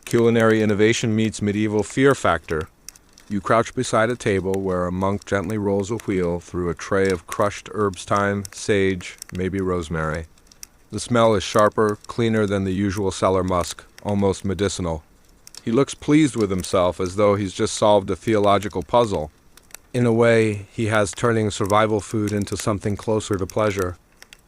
Culinary innovation meets medieval fear factor. You crouch beside a table where a monk gently rolls a wheel through a tray of crushed herbs, thyme, sage, maybe rosemary. The smell is sharper, cleaner than the usual cellar musk, almost medicinal. He looks pleased with himself, as though he's just solved a theological puzzle. In a way, he has turning survival food into something closer to pleasure.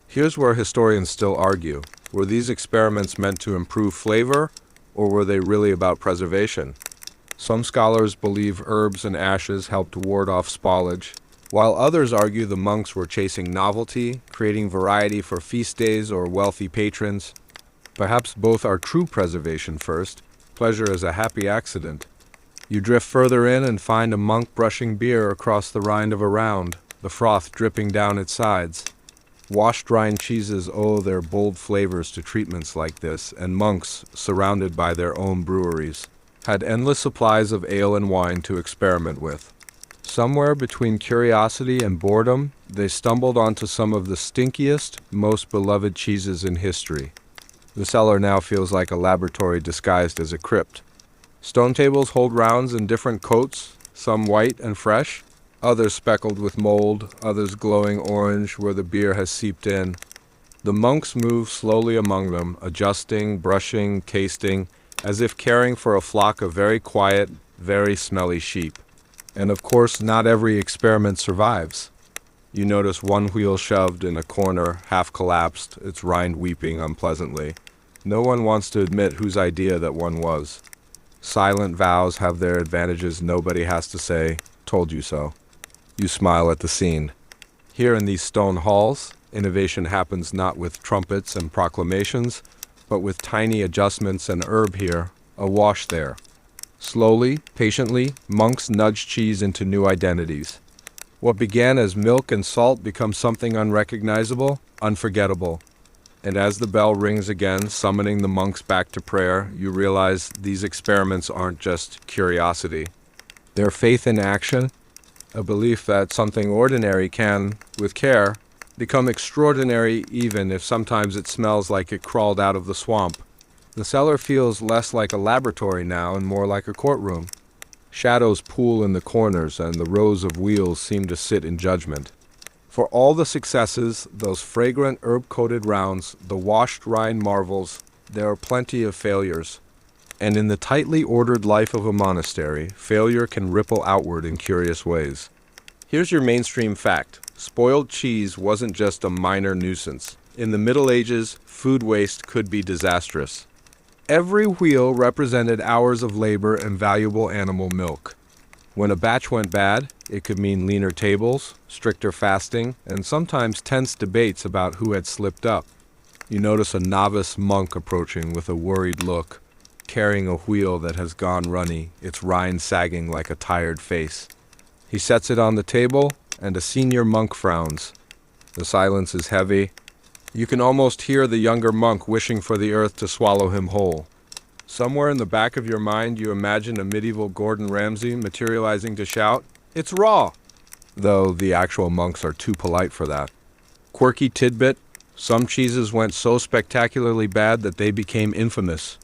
Here's where historians still argue. Were these experiments meant to improve flavor, or were they really about preservation? Some scholars believe herbs and ashes helped ward off spoilage, while others argue the monks were chasing novelty, creating variety for feast days or wealthy patrons. Perhaps both are true preservation first, pleasure as a happy accident. You drift further in and find a monk brushing beer across the rind of a round, the froth dripping down its sides. Washed rind cheeses owe their bold flavors to treatments like this, and monks, surrounded by their own breweries, had endless supplies of ale and wine to experiment with. Somewhere between curiosity and boredom, they stumbled onto some of the stinkiest, most beloved cheeses in history. The cellar now feels like a laboratory disguised as a crypt. Stone tables hold rounds in different coats, some white and fresh, others speckled with mold, others glowing orange where the beer has seeped in. The monks move slowly among them, adjusting, brushing, tasting, as if caring for a flock of very quiet, very smelly sheep. And of course, not every experiment survives. You notice one wheel shoved in a corner, half collapsed, its rind weeping unpleasantly. No one wants to admit whose idea that one was. Silent vows have their advantages. Nobody has to say, "Told you so." You smile at the scene. Here in these stone halls, innovation happens not with trumpets and proclamations, but with tiny adjustments and herb here, a wash there. Slowly, patiently, monks nudge cheese into new identities. What began as milk and salt becomes something unrecognizable, unforgettable. And as the bell rings again, summoning the monks back to prayer, you realize these experiments aren't just curiosity. They're faith in action, a belief that something ordinary can, with care, become extraordinary even if sometimes it smells like it crawled out of the swamp. The cellar feels less like a laboratory now and more like a courtroom. Shadows pool in the corners and the rows of wheels seem to sit in judgment. For all the successes, those fragrant herb-coated rounds, the washed rind marvels, there are plenty of failures. And in the tightly ordered life of a monastery, failure can ripple outward in curious ways. Here's your mainstream fact. Spoiled cheese wasn't just a minor nuisance. In the Middle Ages, food waste could be disastrous. Every wheel represented hours of labor and valuable animal milk. When a batch went bad, it could mean leaner tables, stricter fasting, and sometimes tense debates about who had slipped up. You notice a novice monk approaching with a worried look, carrying a wheel that has gone runny, its rind sagging like a tired face. He sets it on the table, and a senior monk frowns. The silence is heavy. You can almost hear the younger monk wishing for the earth to swallow him whole. Somewhere in the back of your mind, you imagine a medieval Gordon Ramsay materializing to shout, "It's raw!" Though the actual monks are too polite for that. Quirky tidbit, some cheeses went so spectacularly bad that they became infamous.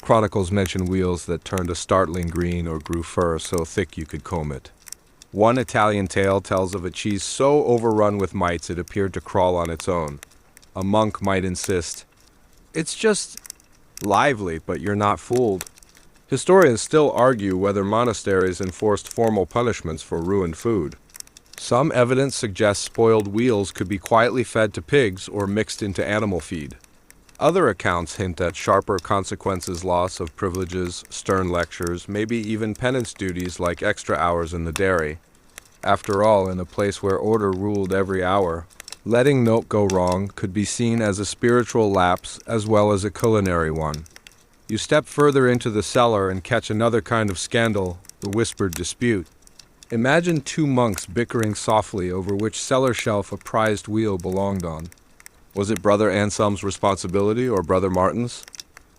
Chronicles mention wheels that turned a startling green or grew fur so thick you could comb it. One Italian tale tells of a cheese so overrun with mites it appeared to crawl on its own. A monk might insist, "It's just lively, but you're not fooled." Historians still argue whether monasteries enforced formal punishments for ruined food. Some evidence suggests spoiled wheels could be quietly fed to pigs or mixed into animal feed. Other accounts hint at sharper consequences, loss of privileges, stern lectures, maybe even penance duties like extra hours in the dairy. After all, in a place where order ruled every hour, letting milk go wrong could be seen as a spiritual lapse as well as a culinary one. You step further into the cellar and catch another kind of scandal, the whispered dispute. Imagine two monks bickering softly over which cellar shelf a prized wheel belonged on. Was it Brother Anselm's responsibility or Brother Martin's?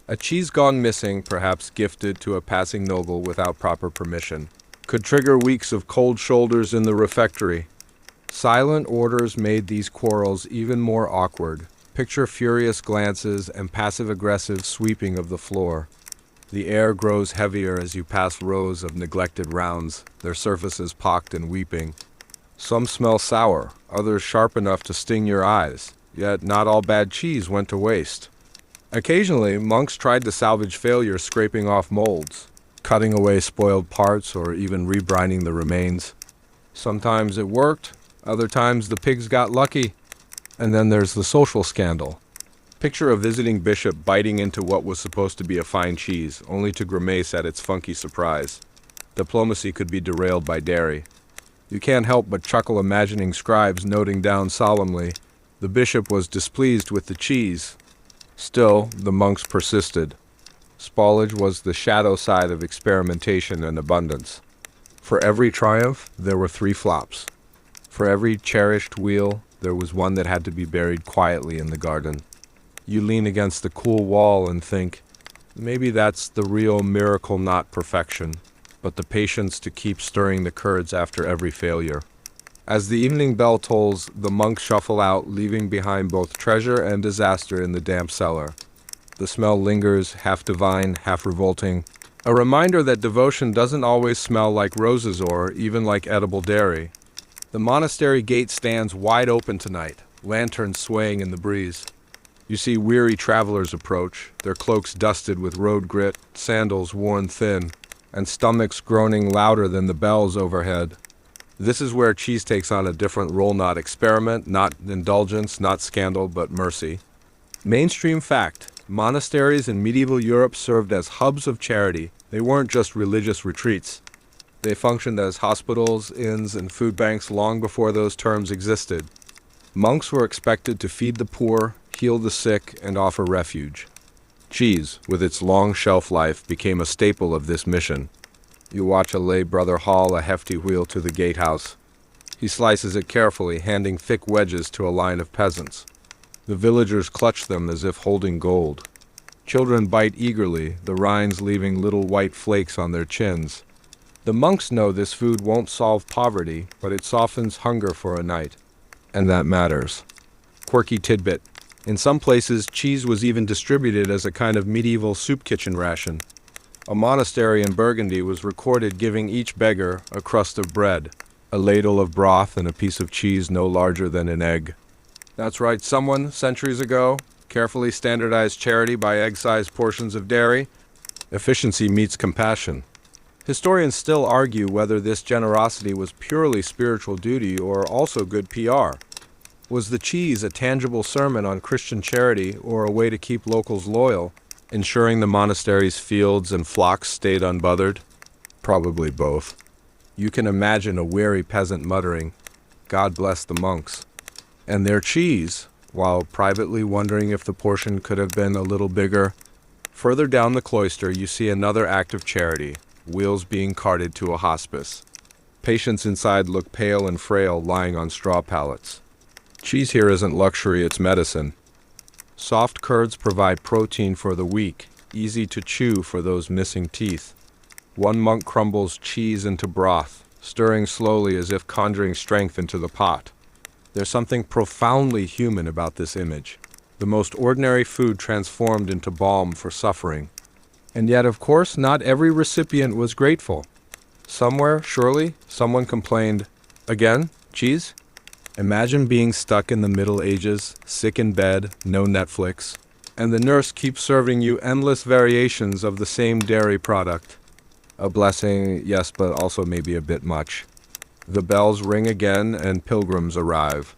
A cheese gone missing, perhaps gifted to a passing noble without proper permission, could trigger weeks of cold shoulders in the refectory. Silent orders made these quarrels even more awkward. Picture furious glances and passive-aggressive sweeping of the floor. The air grows heavier as you pass rows of neglected rounds, their surfaces pocked and weeping. Some smell sour, others sharp enough to sting your eyes, yet not all bad cheese went to waste. Occasionally, monks tried to salvage failure scraping off molds, cutting away spoiled parts, or even rebrining the remains. Sometimes it worked, other times the pigs got lucky. And then there's the social scandal. Picture a visiting bishop biting into what was supposed to be a fine cheese, only to grimace at its funky surprise. Diplomacy could be derailed by dairy. You can't help but chuckle imagining scribes noting down solemnly, "The bishop was displeased with the cheese." Still, the monks persisted. Spoilage was the shadow side of experimentation and abundance. For every triumph, there were 3 flops. For every cherished wheel, there was one that had to be buried quietly in the garden. You lean against the cool wall and think, maybe that's the real miracle, not perfection, but the patience to keep stirring the curds after every failure. As the evening bell tolls, the monks shuffle out, leaving behind both treasure and disaster in the damp cellar. The smell lingers, half divine, half revolting, a reminder that devotion doesn't always smell like roses or even like edible dairy. The monastery gate stands wide open tonight, lanterns swaying in the breeze. You see weary travelers approach, their cloaks dusted with road grit, sandals worn thin, and stomachs groaning louder than the bells overhead. This is where cheese takes on a different role, not experiment, not indulgence, not scandal, but mercy. Mainstream fact: monasteries in medieval Europe served as hubs of charity. They weren't just religious retreats. They functioned as hospitals, inns, and food banks long before those terms existed. Monks were expected to feed the poor, heal the sick, and offer refuge. Cheese, with its long shelf life, became a staple of this mission. You watch a lay brother haul a hefty wheel to the gatehouse. He slices it carefully, handing thick wedges to a line of peasants. The villagers clutch them as if holding gold. Children bite eagerly, the rinds leaving little white flakes on their chins. The monks know this food won't solve poverty, but it softens hunger for a night. And that matters. Quirky tidbit: in some places, cheese was even distributed as a kind of medieval soup kitchen ration. A monastery in Burgundy was recorded giving each beggar a crust of bread, a ladle of broth, and a piece of cheese no larger than an egg. That's right, someone, centuries ago, carefully standardized charity by egg-sized portions of dairy. Efficiency meets compassion. Historians still argue whether this generosity was purely spiritual duty or also good PR. Was the cheese a tangible sermon on Christian charity or a way to keep locals loyal, ensuring the monastery's fields and flocks stayed unbothered? Probably both. You can imagine a weary peasant muttering, "God bless the monks," and their cheese, while privately wondering if the portion could have been a little bigger. Further down the cloister, you see another act of charity, wheels being carted to a hospice. Patients inside look pale and frail, lying on straw pallets. Cheese here isn't luxury, it's medicine. Soft curds provide protein for the weak, easy to chew for those missing teeth. One monk crumbles cheese into broth, stirring slowly as if conjuring strength into the pot. There's something profoundly human about this image. The most ordinary food transformed into balm for suffering. And yet, of course, not every recipient was grateful. Somewhere, surely, someone complained, "Again? Cheese?" Imagine being stuck in the Middle Ages, sick in bed, no Netflix, and the nurse keeps serving you endless variations of the same dairy product. A blessing, yes, but also maybe a bit much. The bells ring again and pilgrims arrive.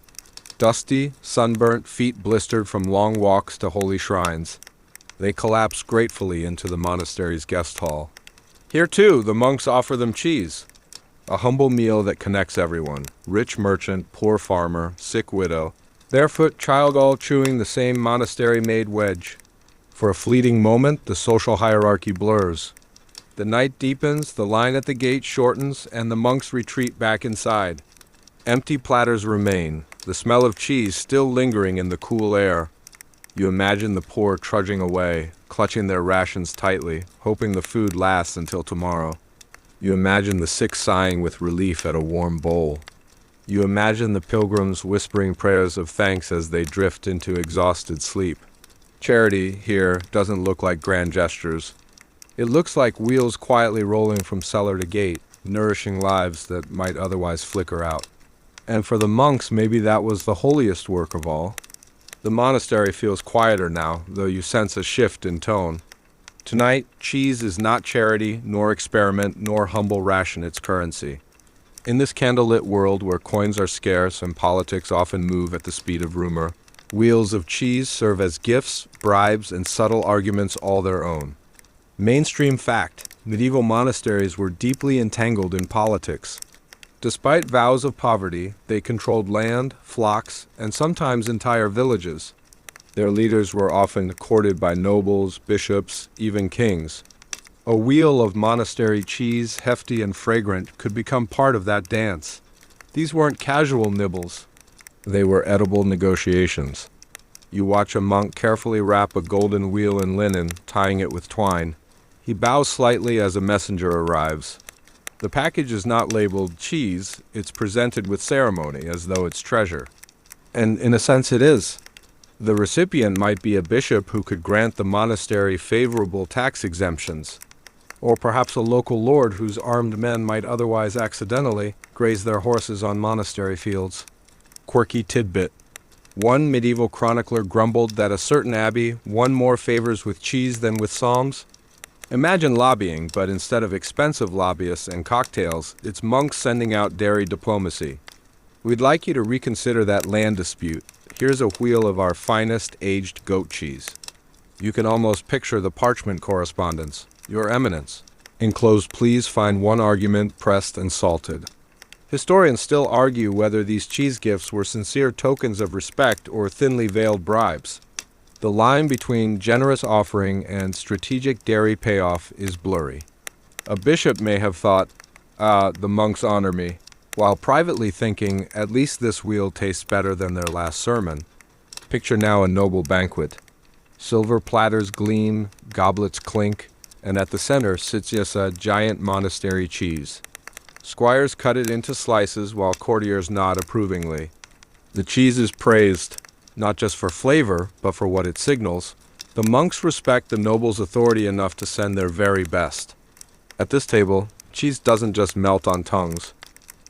Dusty, sunburnt, feet blistered from long walks to holy shrines. They collapse gratefully into the monastery's guest hall. Here, too, the monks offer them cheese. A humble meal that connects everyone. Rich merchant, poor farmer, sick widow. Barefoot child all chewing the same monastery-made wedge. For a fleeting moment, the social hierarchy blurs. The night deepens, the line at the gate shortens, and the monks retreat back inside. Empty platters remain, the smell of cheese still lingering in the cool air. You imagine the poor trudging away, clutching their rations tightly, hoping the food lasts until tomorrow. You imagine the sick sighing with relief at a warm bowl. You imagine the pilgrims whispering prayers of thanks as they drift into exhausted sleep. Charity, here, doesn't look like grand gestures. It looks like wheels quietly rolling from cellar to gate, nourishing lives that might otherwise flicker out. And for the monks, maybe that was the holiest work of all. The monastery feels quieter now, though you sense a shift in tone. Tonight, cheese is not charity, nor experiment, nor humble ration its currency. In this candlelit world where coins are scarce and politics often move at the speed of rumor, wheels of cheese serve as gifts, bribes, and subtle arguments all their own. Mainstream fact: medieval monasteries were deeply entangled in politics. Despite vows of poverty, they controlled land, flocks, and sometimes entire villages. Their leaders were often courted by nobles, bishops, even kings. A wheel of monastery cheese, hefty and fragrant, could become part of that dance. These weren't casual nibbles. They were edible negotiations. You watch a monk carefully wrap a golden wheel in linen, tying it with twine. He bows slightly as a messenger arrives. The package is not labeled cheese, it's presented with ceremony, as though it's treasure. And in a sense it is. The recipient might be a bishop who could grant the monastery favorable tax exemptions, or perhaps a local lord whose armed men might otherwise accidentally graze their horses on monastery fields. Quirky tidbit. One medieval chronicler grumbled that a certain abbey won more favors with cheese than with psalms. Imagine lobbying, but instead of expensive lobbyists and cocktails, it's monks sending out dairy diplomacy. We'd like you to reconsider that land dispute. Here's a wheel of our finest aged goat cheese. You can almost picture the parchment correspondence. Your Eminence. Enclosed, please find one argument pressed and salted. Historians still argue whether these cheese gifts were sincere tokens of respect or thinly veiled bribes. The line between generous offering and strategic dairy payoff is blurry. A bishop may have thought, the monks honor me, while privately thinking, at least this wheel tastes better than their last sermon. Picture now a noble banquet. Silver platters gleam, goblets clink, and at the center sits a giant monastery cheese. Squires cut it into slices while courtiers nod approvingly. The cheese is praised, not just for flavor, but for what it signals. The monks respect the noble's authority enough to send their very best. At this table, cheese doesn't just melt on tongues.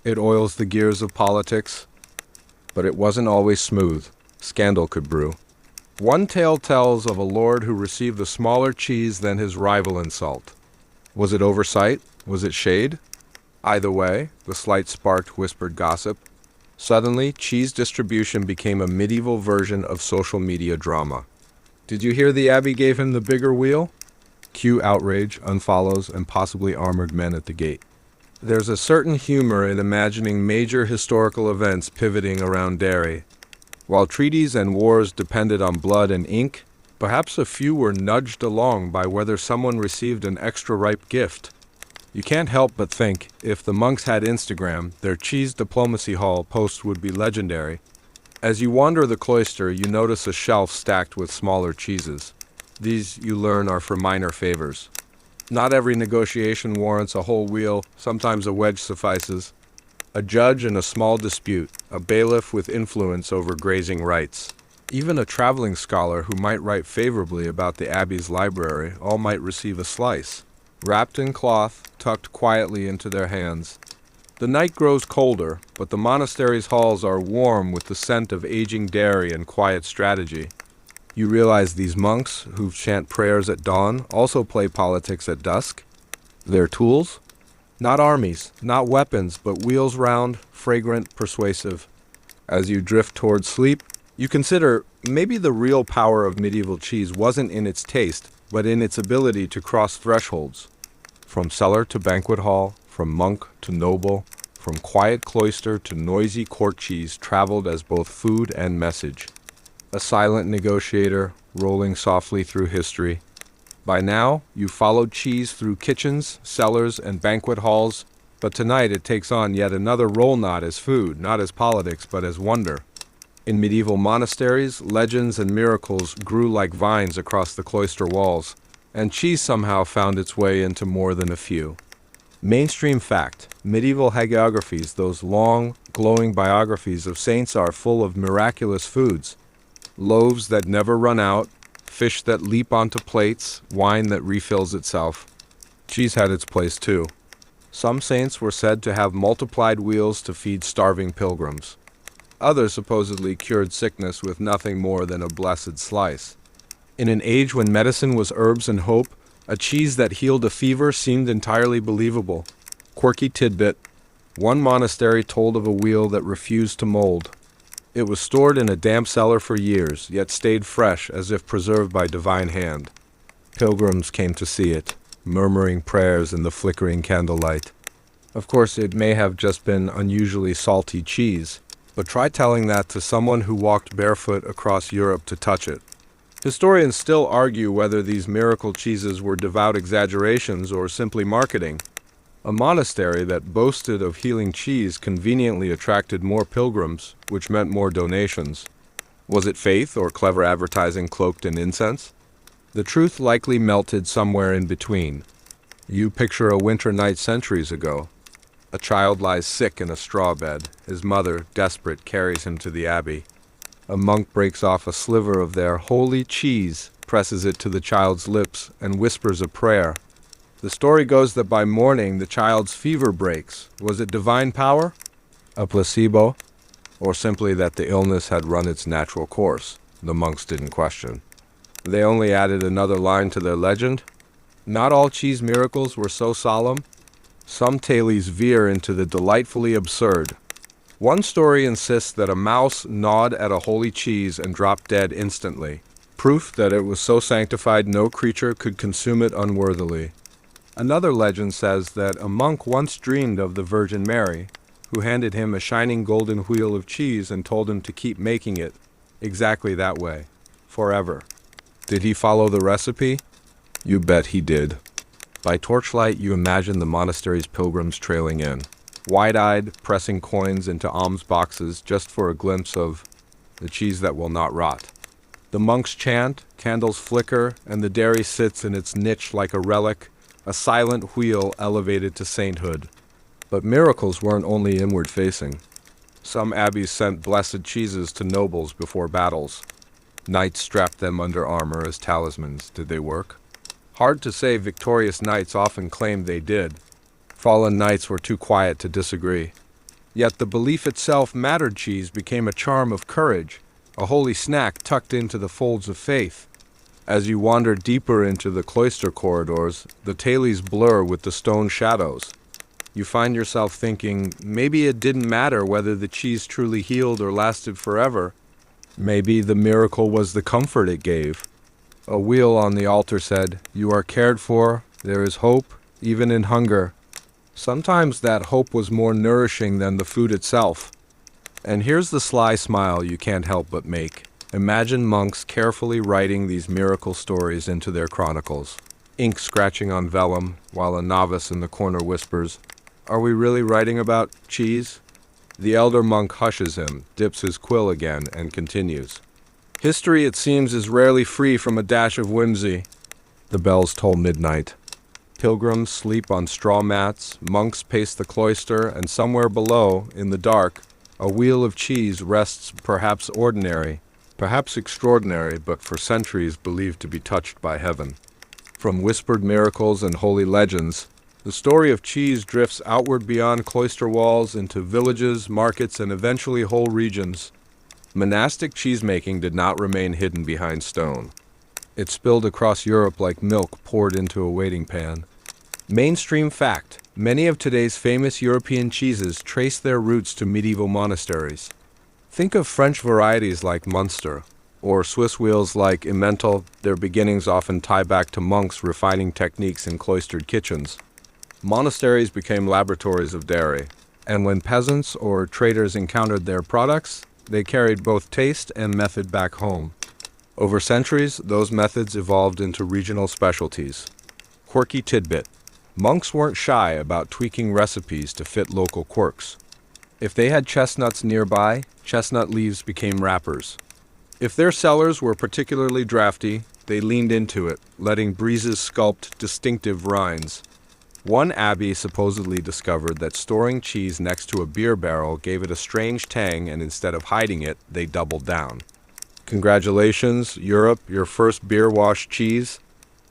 It oils the gears of politics. But it wasn't always smooth. Scandal could brew. One tale tells of a lord who received a smaller cheese than his rival in salt. Was it oversight? Was it shade? Either way, the slight sparked whispered gossip. Suddenly, cheese distribution became a medieval version of social media drama. Did you hear the abbey gave him the bigger wheel? Cue outrage, unfollows, and possibly armored men at the gate. There's a certain humor in imagining major historical events pivoting around dairy. While treaties and wars depended on blood and ink, perhaps a few were nudged along by whether someone received an extra ripe gift. You can't help but think, if the monks had Instagram, their cheese diplomacy hall post would be legendary. As you wander the cloister, you notice a shelf stacked with smaller cheeses. These, you learn, are for minor favors. Not every negotiation warrants a whole wheel, sometimes a wedge suffices. A judge in a small dispute, a bailiff with influence over grazing rights. Even a traveling scholar who might write favorably about the abbey's library, all might receive a slice. Wrapped in cloth, tucked quietly into their hands. The night grows colder, but the monastery's halls are warm with the scent of aging dairy and quiet strategy. You realize these monks, who chant prayers at dawn, also play politics at dusk. Their tools? Not armies, not weapons, but wheels round, fragrant, persuasive. As you drift towards sleep, you consider maybe the real power of medieval cheese wasn't in its taste, but in its ability to cross thresholds. From cellar to banquet hall, from monk to noble, from quiet cloister to noisy court cheese traveled as both food and message. A silent negotiator, rolling softly through history. By now, you've followed cheese through kitchens, cellars, and banquet halls, but tonight it takes on yet another role, not as food, not as politics, but as wonder. In medieval monasteries, legends and miracles grew like vines across the cloister walls, and cheese somehow found its way into more than a few. Mainstream fact: medieval hagiographies, those long, glowing biographies of saints, are full of miraculous foods. Loaves that never run out, fish that leap onto plates, wine that refills itself. Cheese had its place too. Some saints were said to have multiplied wheels to feed starving pilgrims. Others supposedly cured sickness with nothing more than a blessed slice. In an age when medicine was herbs and hope, a cheese that healed a fever seemed entirely believable. Quirky tidbit. One monastery told of a wheel that refused to mold. It was stored in a damp cellar for years, yet stayed fresh as if preserved by divine hand. Pilgrims came to see it, murmuring prayers in the flickering candlelight. Of course, it may have just been unusually salty cheese, but try telling that to someone who walked barefoot across Europe to touch it. Historians still argue whether these miracle cheeses were devout exaggerations or simply marketing. A monastery that boasted of healing cheese conveniently attracted more pilgrims, which meant more donations. Was it faith or clever advertising cloaked in incense? The truth likely melted somewhere in between. You picture a winter night centuries ago. A child lies sick in a straw bed. His mother, desperate, carries him to the abbey. A monk breaks off a sliver of their holy cheese, presses it to the child's lips, and whispers a prayer. The story goes that by morning the child's fever breaks. Was it divine power? A placebo? Or simply that the illness had run its natural course? The monks didn't question. They only added another line to their legend. Not all cheese miracles were so solemn. Some tales veer into the delightfully absurd. One story insists that a mouse gnawed at a holy cheese and dropped dead instantly, proof that it was so sanctified no creature could consume it unworthily. Another legend says that a monk once dreamed of the Virgin Mary, who handed him a shining golden wheel of cheese and told him to keep making it, exactly that way, forever. Did he follow the recipe? You bet he did. By torchlight, you imagine the monastery's pilgrims trailing in, wide-eyed, pressing coins into alms boxes just for a glimpse of the cheese that will not rot. The monks chant, candles flicker, and the dairy sits in its niche like a relic, a silent wheel elevated to sainthood. But miracles weren't only inward-facing. Some abbeys sent blessed cheeses to nobles before battles. Knights strapped them under armor as talismans. Did they work? Hard to say. Victorious knights often claimed they did. Fallen knights were too quiet to disagree. Yet the belief itself mattered. Cheese became a charm of courage, a holy snack tucked into the folds of faith. As you wander deeper into the cloister corridors, the tales blur with the stone shadows. You find yourself thinking, maybe it didn't matter whether the cheese truly healed or lasted forever. Maybe the miracle was the comfort it gave. A wheel on the altar said, "You are cared for, there is hope, even in hunger." Sometimes that hope was more nourishing than the food itself. And here's the sly smile you can't help but make. Imagine monks carefully writing these miracle stories into their chronicles, ink scratching on vellum, while a novice in the corner whispers, "Are we really writing about cheese?" The elder monk hushes him, dips his quill again, and continues. History, it seems, is rarely free from a dash of whimsy. The bells toll midnight. Pilgrims sleep on straw mats, monks pace the cloister, and somewhere below, in the dark, a wheel of cheese rests, perhaps ordinary, perhaps extraordinary, but for centuries believed to be touched by heaven. From whispered miracles and holy legends, the story of cheese drifts outward beyond cloister walls into villages, markets, and eventually whole regions. Monastic cheesemaking did not remain hidden behind stone. It spilled across Europe like milk poured into a waiting pan. Mainstream fact: many of today's famous European cheeses trace their roots to medieval monasteries. Think of French varieties like Munster, or Swiss wheels like Emmental. Their beginnings often tie back to monks refining techniques in cloistered kitchens. Monasteries became laboratories of dairy, and when peasants or traders encountered their products, they carried both taste and method back home. Over centuries, those methods evolved into regional specialties. Quirky tidbit: monks weren't shy about tweaking recipes to fit local quirks. If they had chestnuts nearby, chestnut leaves became wrappers. If their cellars were particularly drafty, they leaned into it, letting breezes sculpt distinctive rinds. One abbey supposedly discovered that storing cheese next to a beer barrel gave it a strange tang, and instead of hiding it, they doubled down. Congratulations, Europe, your first beer-washed cheese.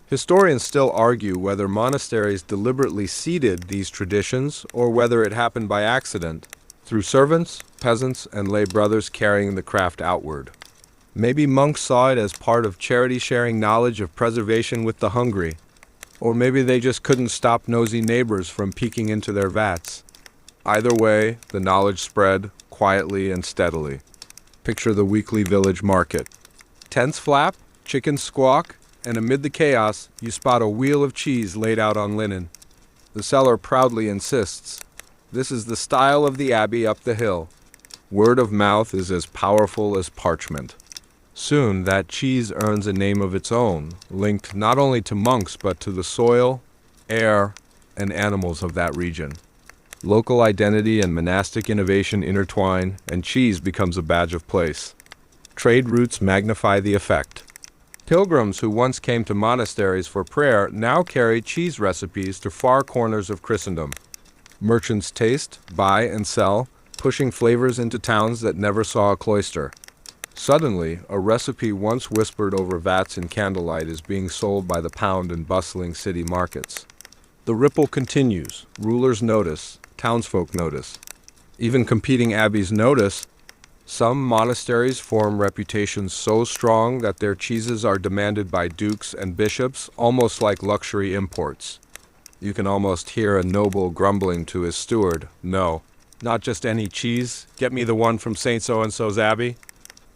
Historians still argue whether monasteries deliberately seeded these traditions or whether it happened by accident, through servants, peasants, and lay brothers carrying the craft outward. Maybe monks saw it as part of charity sharing knowledge of preservation with the hungry, or maybe they just couldn't stop nosy neighbors from peeking into their vats. Either way, the knowledge spread quietly and steadily. Picture the weekly village market. Tents flap, chickens squawk, and amid the chaos, you spot a wheel of cheese laid out on linen. The seller proudly insists, "This is the style of the abbey up the hill." Word of mouth is as powerful as parchment. Soon, that cheese earns a name of its own, linked not only to monks but to the soil, air, and animals of that region. Local identity and monastic innovation intertwine, and cheese becomes a badge of place. Trade routes magnify the effect. Pilgrims who once came to monasteries for prayer now carry cheese recipes to far corners of Christendom. Merchants taste, buy, and sell, pushing flavors into towns that never saw a cloister. Suddenly, a recipe once whispered over vats in candlelight is being sold by the pound in bustling city markets. The ripple continues. Rulers notice. Townsfolk notice. Even competing abbeys notice. Some monasteries form reputations so strong that their cheeses are demanded by dukes and bishops, almost like luxury imports. You can almost hear a noble grumbling to his steward, "No, not just any cheese. Get me the one from St. So-and-so's abbey.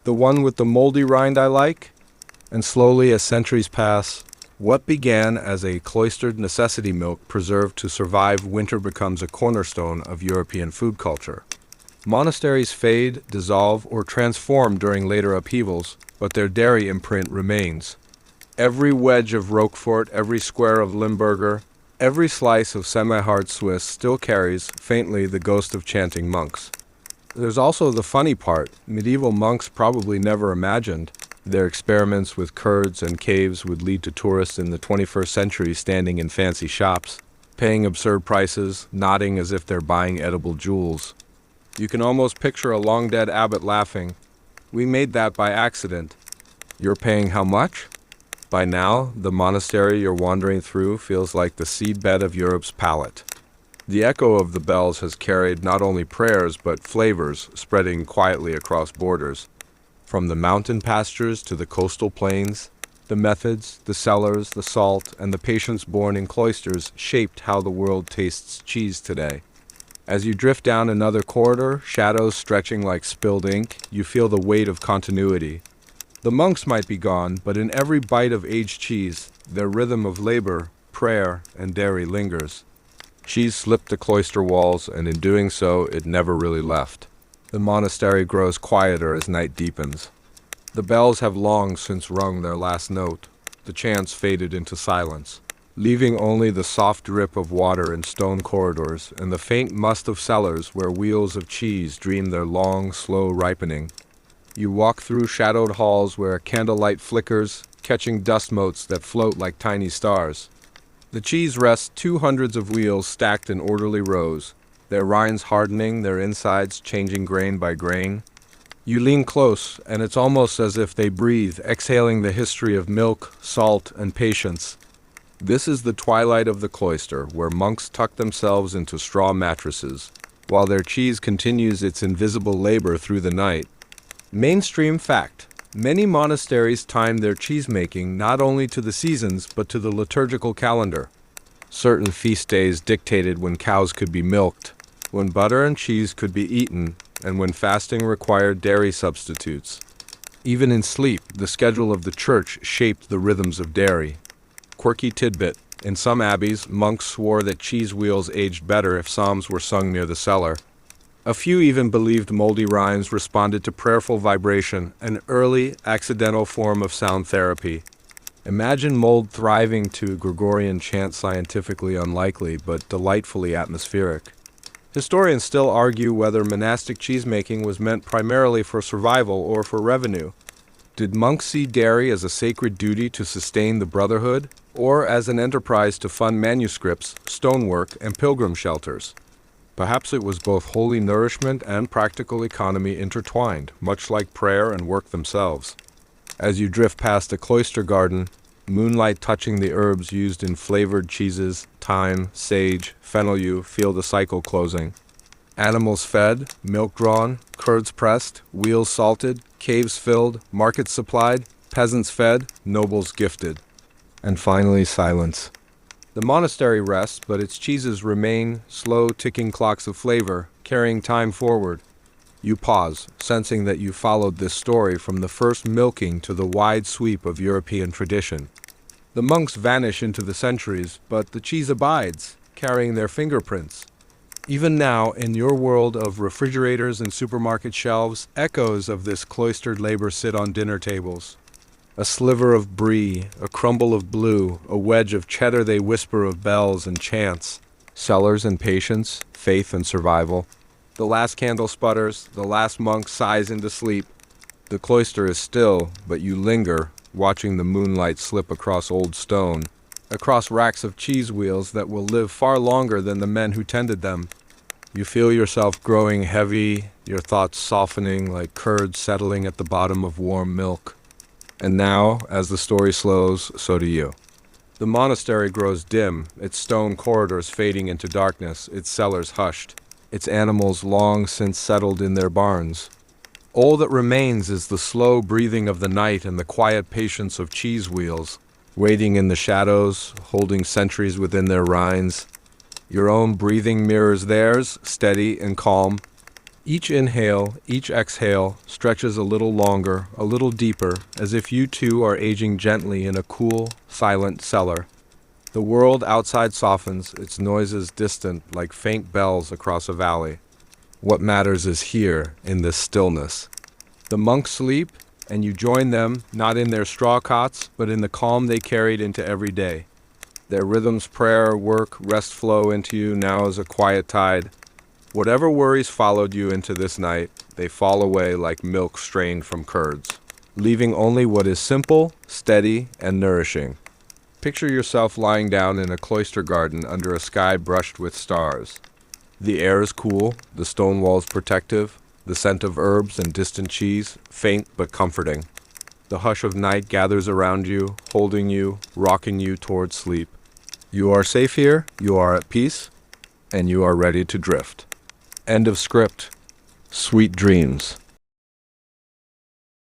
The one with the moldy rind I like." And slowly, as centuries pass, what began as a cloistered necessity milk preserved to survive winter becomes a cornerstone of European food culture. Monasteries fade, dissolve, or transform during later upheavals, but their dairy imprint remains. Every wedge of Roquefort, every square of Limburger, every slice of semi-hard Swiss still carries, faintly, the ghost of chanting monks. There's also the funny part. Medieval monks probably never imagined their experiments with curds and caves would lead to tourists in the 21st century standing in fancy shops, paying absurd prices, nodding as if they're buying edible jewels. You can almost picture a long-dead abbot laughing. "We made that by accident." You're paying how much? By now, the monastery you're wandering through feels like the seedbed of Europe's palate. The echo of the bells has carried not only prayers but flavors, spreading quietly across borders. From the mountain pastures to the coastal plains, the methods, the cellars, the salt, and the patience born in cloisters shaped how the world tastes cheese today. As you drift down another corridor, shadows stretching like spilled ink, you feel the weight of continuity. The monks might be gone, but in every bite of aged cheese, their rhythm of labor, prayer, and dairy lingers. Cheese slipped the cloister walls, and in doing so, it never really left. The monastery grows quieter as night deepens. The bells have long since rung their last note. The chants faded into silence, leaving only the soft drip of water in stone corridors and the faint must of cellars where wheels of cheese dream their long, slow ripening. You walk through shadowed halls where candlelight flickers, catching dust motes that float like tiny stars. The cheese rests 200s of wheels stacked in orderly rows, their rinds hardening, their insides changing grain by grain. You lean close, and it's almost as if they breathe, exhaling the history of milk, salt, and patience. This is the twilight of the cloister, where monks tuck themselves into straw mattresses, while their cheese continues its invisible labor through the night. Mainstream fact. Many monasteries time their cheese-making not only to the seasons, but to the liturgical calendar. Certain feast days dictated when cows could be milked, when butter and cheese could be eaten, and when fasting required dairy substitutes. Even in sleep, the schedule of the church shaped the rhythms of dairy. Quirky tidbit. In some abbeys, monks swore that cheese wheels aged better if psalms were sung near the cellar. A few even believed moldy rinds responded to prayerful vibration, an early, accidental form of sound therapy. Imagine mold thriving to Gregorian chant, scientifically unlikely, but delightfully atmospheric. Historians still argue whether monastic cheesemaking was meant primarily for survival or for revenue. Did monks see dairy as a sacred duty to sustain the brotherhood, or as an enterprise to fund manuscripts, stonework, and pilgrim shelters? Perhaps it was both holy nourishment and practical economy intertwined, much like prayer and work themselves. As you drift past a cloister garden, Moonlight touching the herbs used in flavored cheeses, thyme, sage, fennel. You feel the cycle closing. Animals fed, milk drawn, curds pressed, wheels salted, caves filled, markets supplied, peasants fed, nobles gifted. And finally, silence. The monastery rests, but its cheeses remain, slow ticking clocks of flavor, carrying time forward. You pause, sensing that you followed this story from the first milking to the wide sweep of European tradition. The monks vanish into the centuries, but the cheese abides, carrying their fingerprints. Even now, in your world of refrigerators and supermarket shelves, echoes of this cloistered labor sit on dinner tables. A sliver of brie, a crumble of blue, a wedge of cheddar, they whisper of bells and chants. Cellars and patience, faith and survival. The last candle sputters, the last monk sighs into sleep. The cloister is still, but you linger, watching the moonlight slip across old stone, across racks of cheese wheels that will live far longer than the men who tended them. You feel yourself growing heavy, your thoughts softening like curds settling at the bottom of warm milk. And now, as the story slows, so do you. The monastery grows dim, its stone corridors fading into darkness, its cellars hushed, its animals long since settled in their barns. All that remains is the slow breathing of the night and the quiet patience of cheese wheels, waiting in the shadows, holding centuries within their rinds. Your own breathing mirrors theirs, steady and calm. Each inhale, each exhale stretches a little longer, a little deeper, as if you too are aging gently in a cool, silent cellar. The world outside softens, its noises distant like faint bells across a valley. What matters is here, in this stillness. The monks sleep, and you join them, not in their straw cots, but in the calm they carried into every day. Their rhythms, prayer, work, rest flow into you now as a quiet tide. Whatever worries followed you into this night, they fall away like milk strained from curds, leaving only what is simple, steady, and nourishing. Picture yourself lying down in a cloister garden under a sky brushed with stars. The air is cool, the stone walls protective, the scent of herbs and distant cheese, faint but comforting. The hush of night gathers around you, holding you, rocking you towards sleep. You are safe here, you are at peace, and you are ready to drift. End of script. Sweet dreams.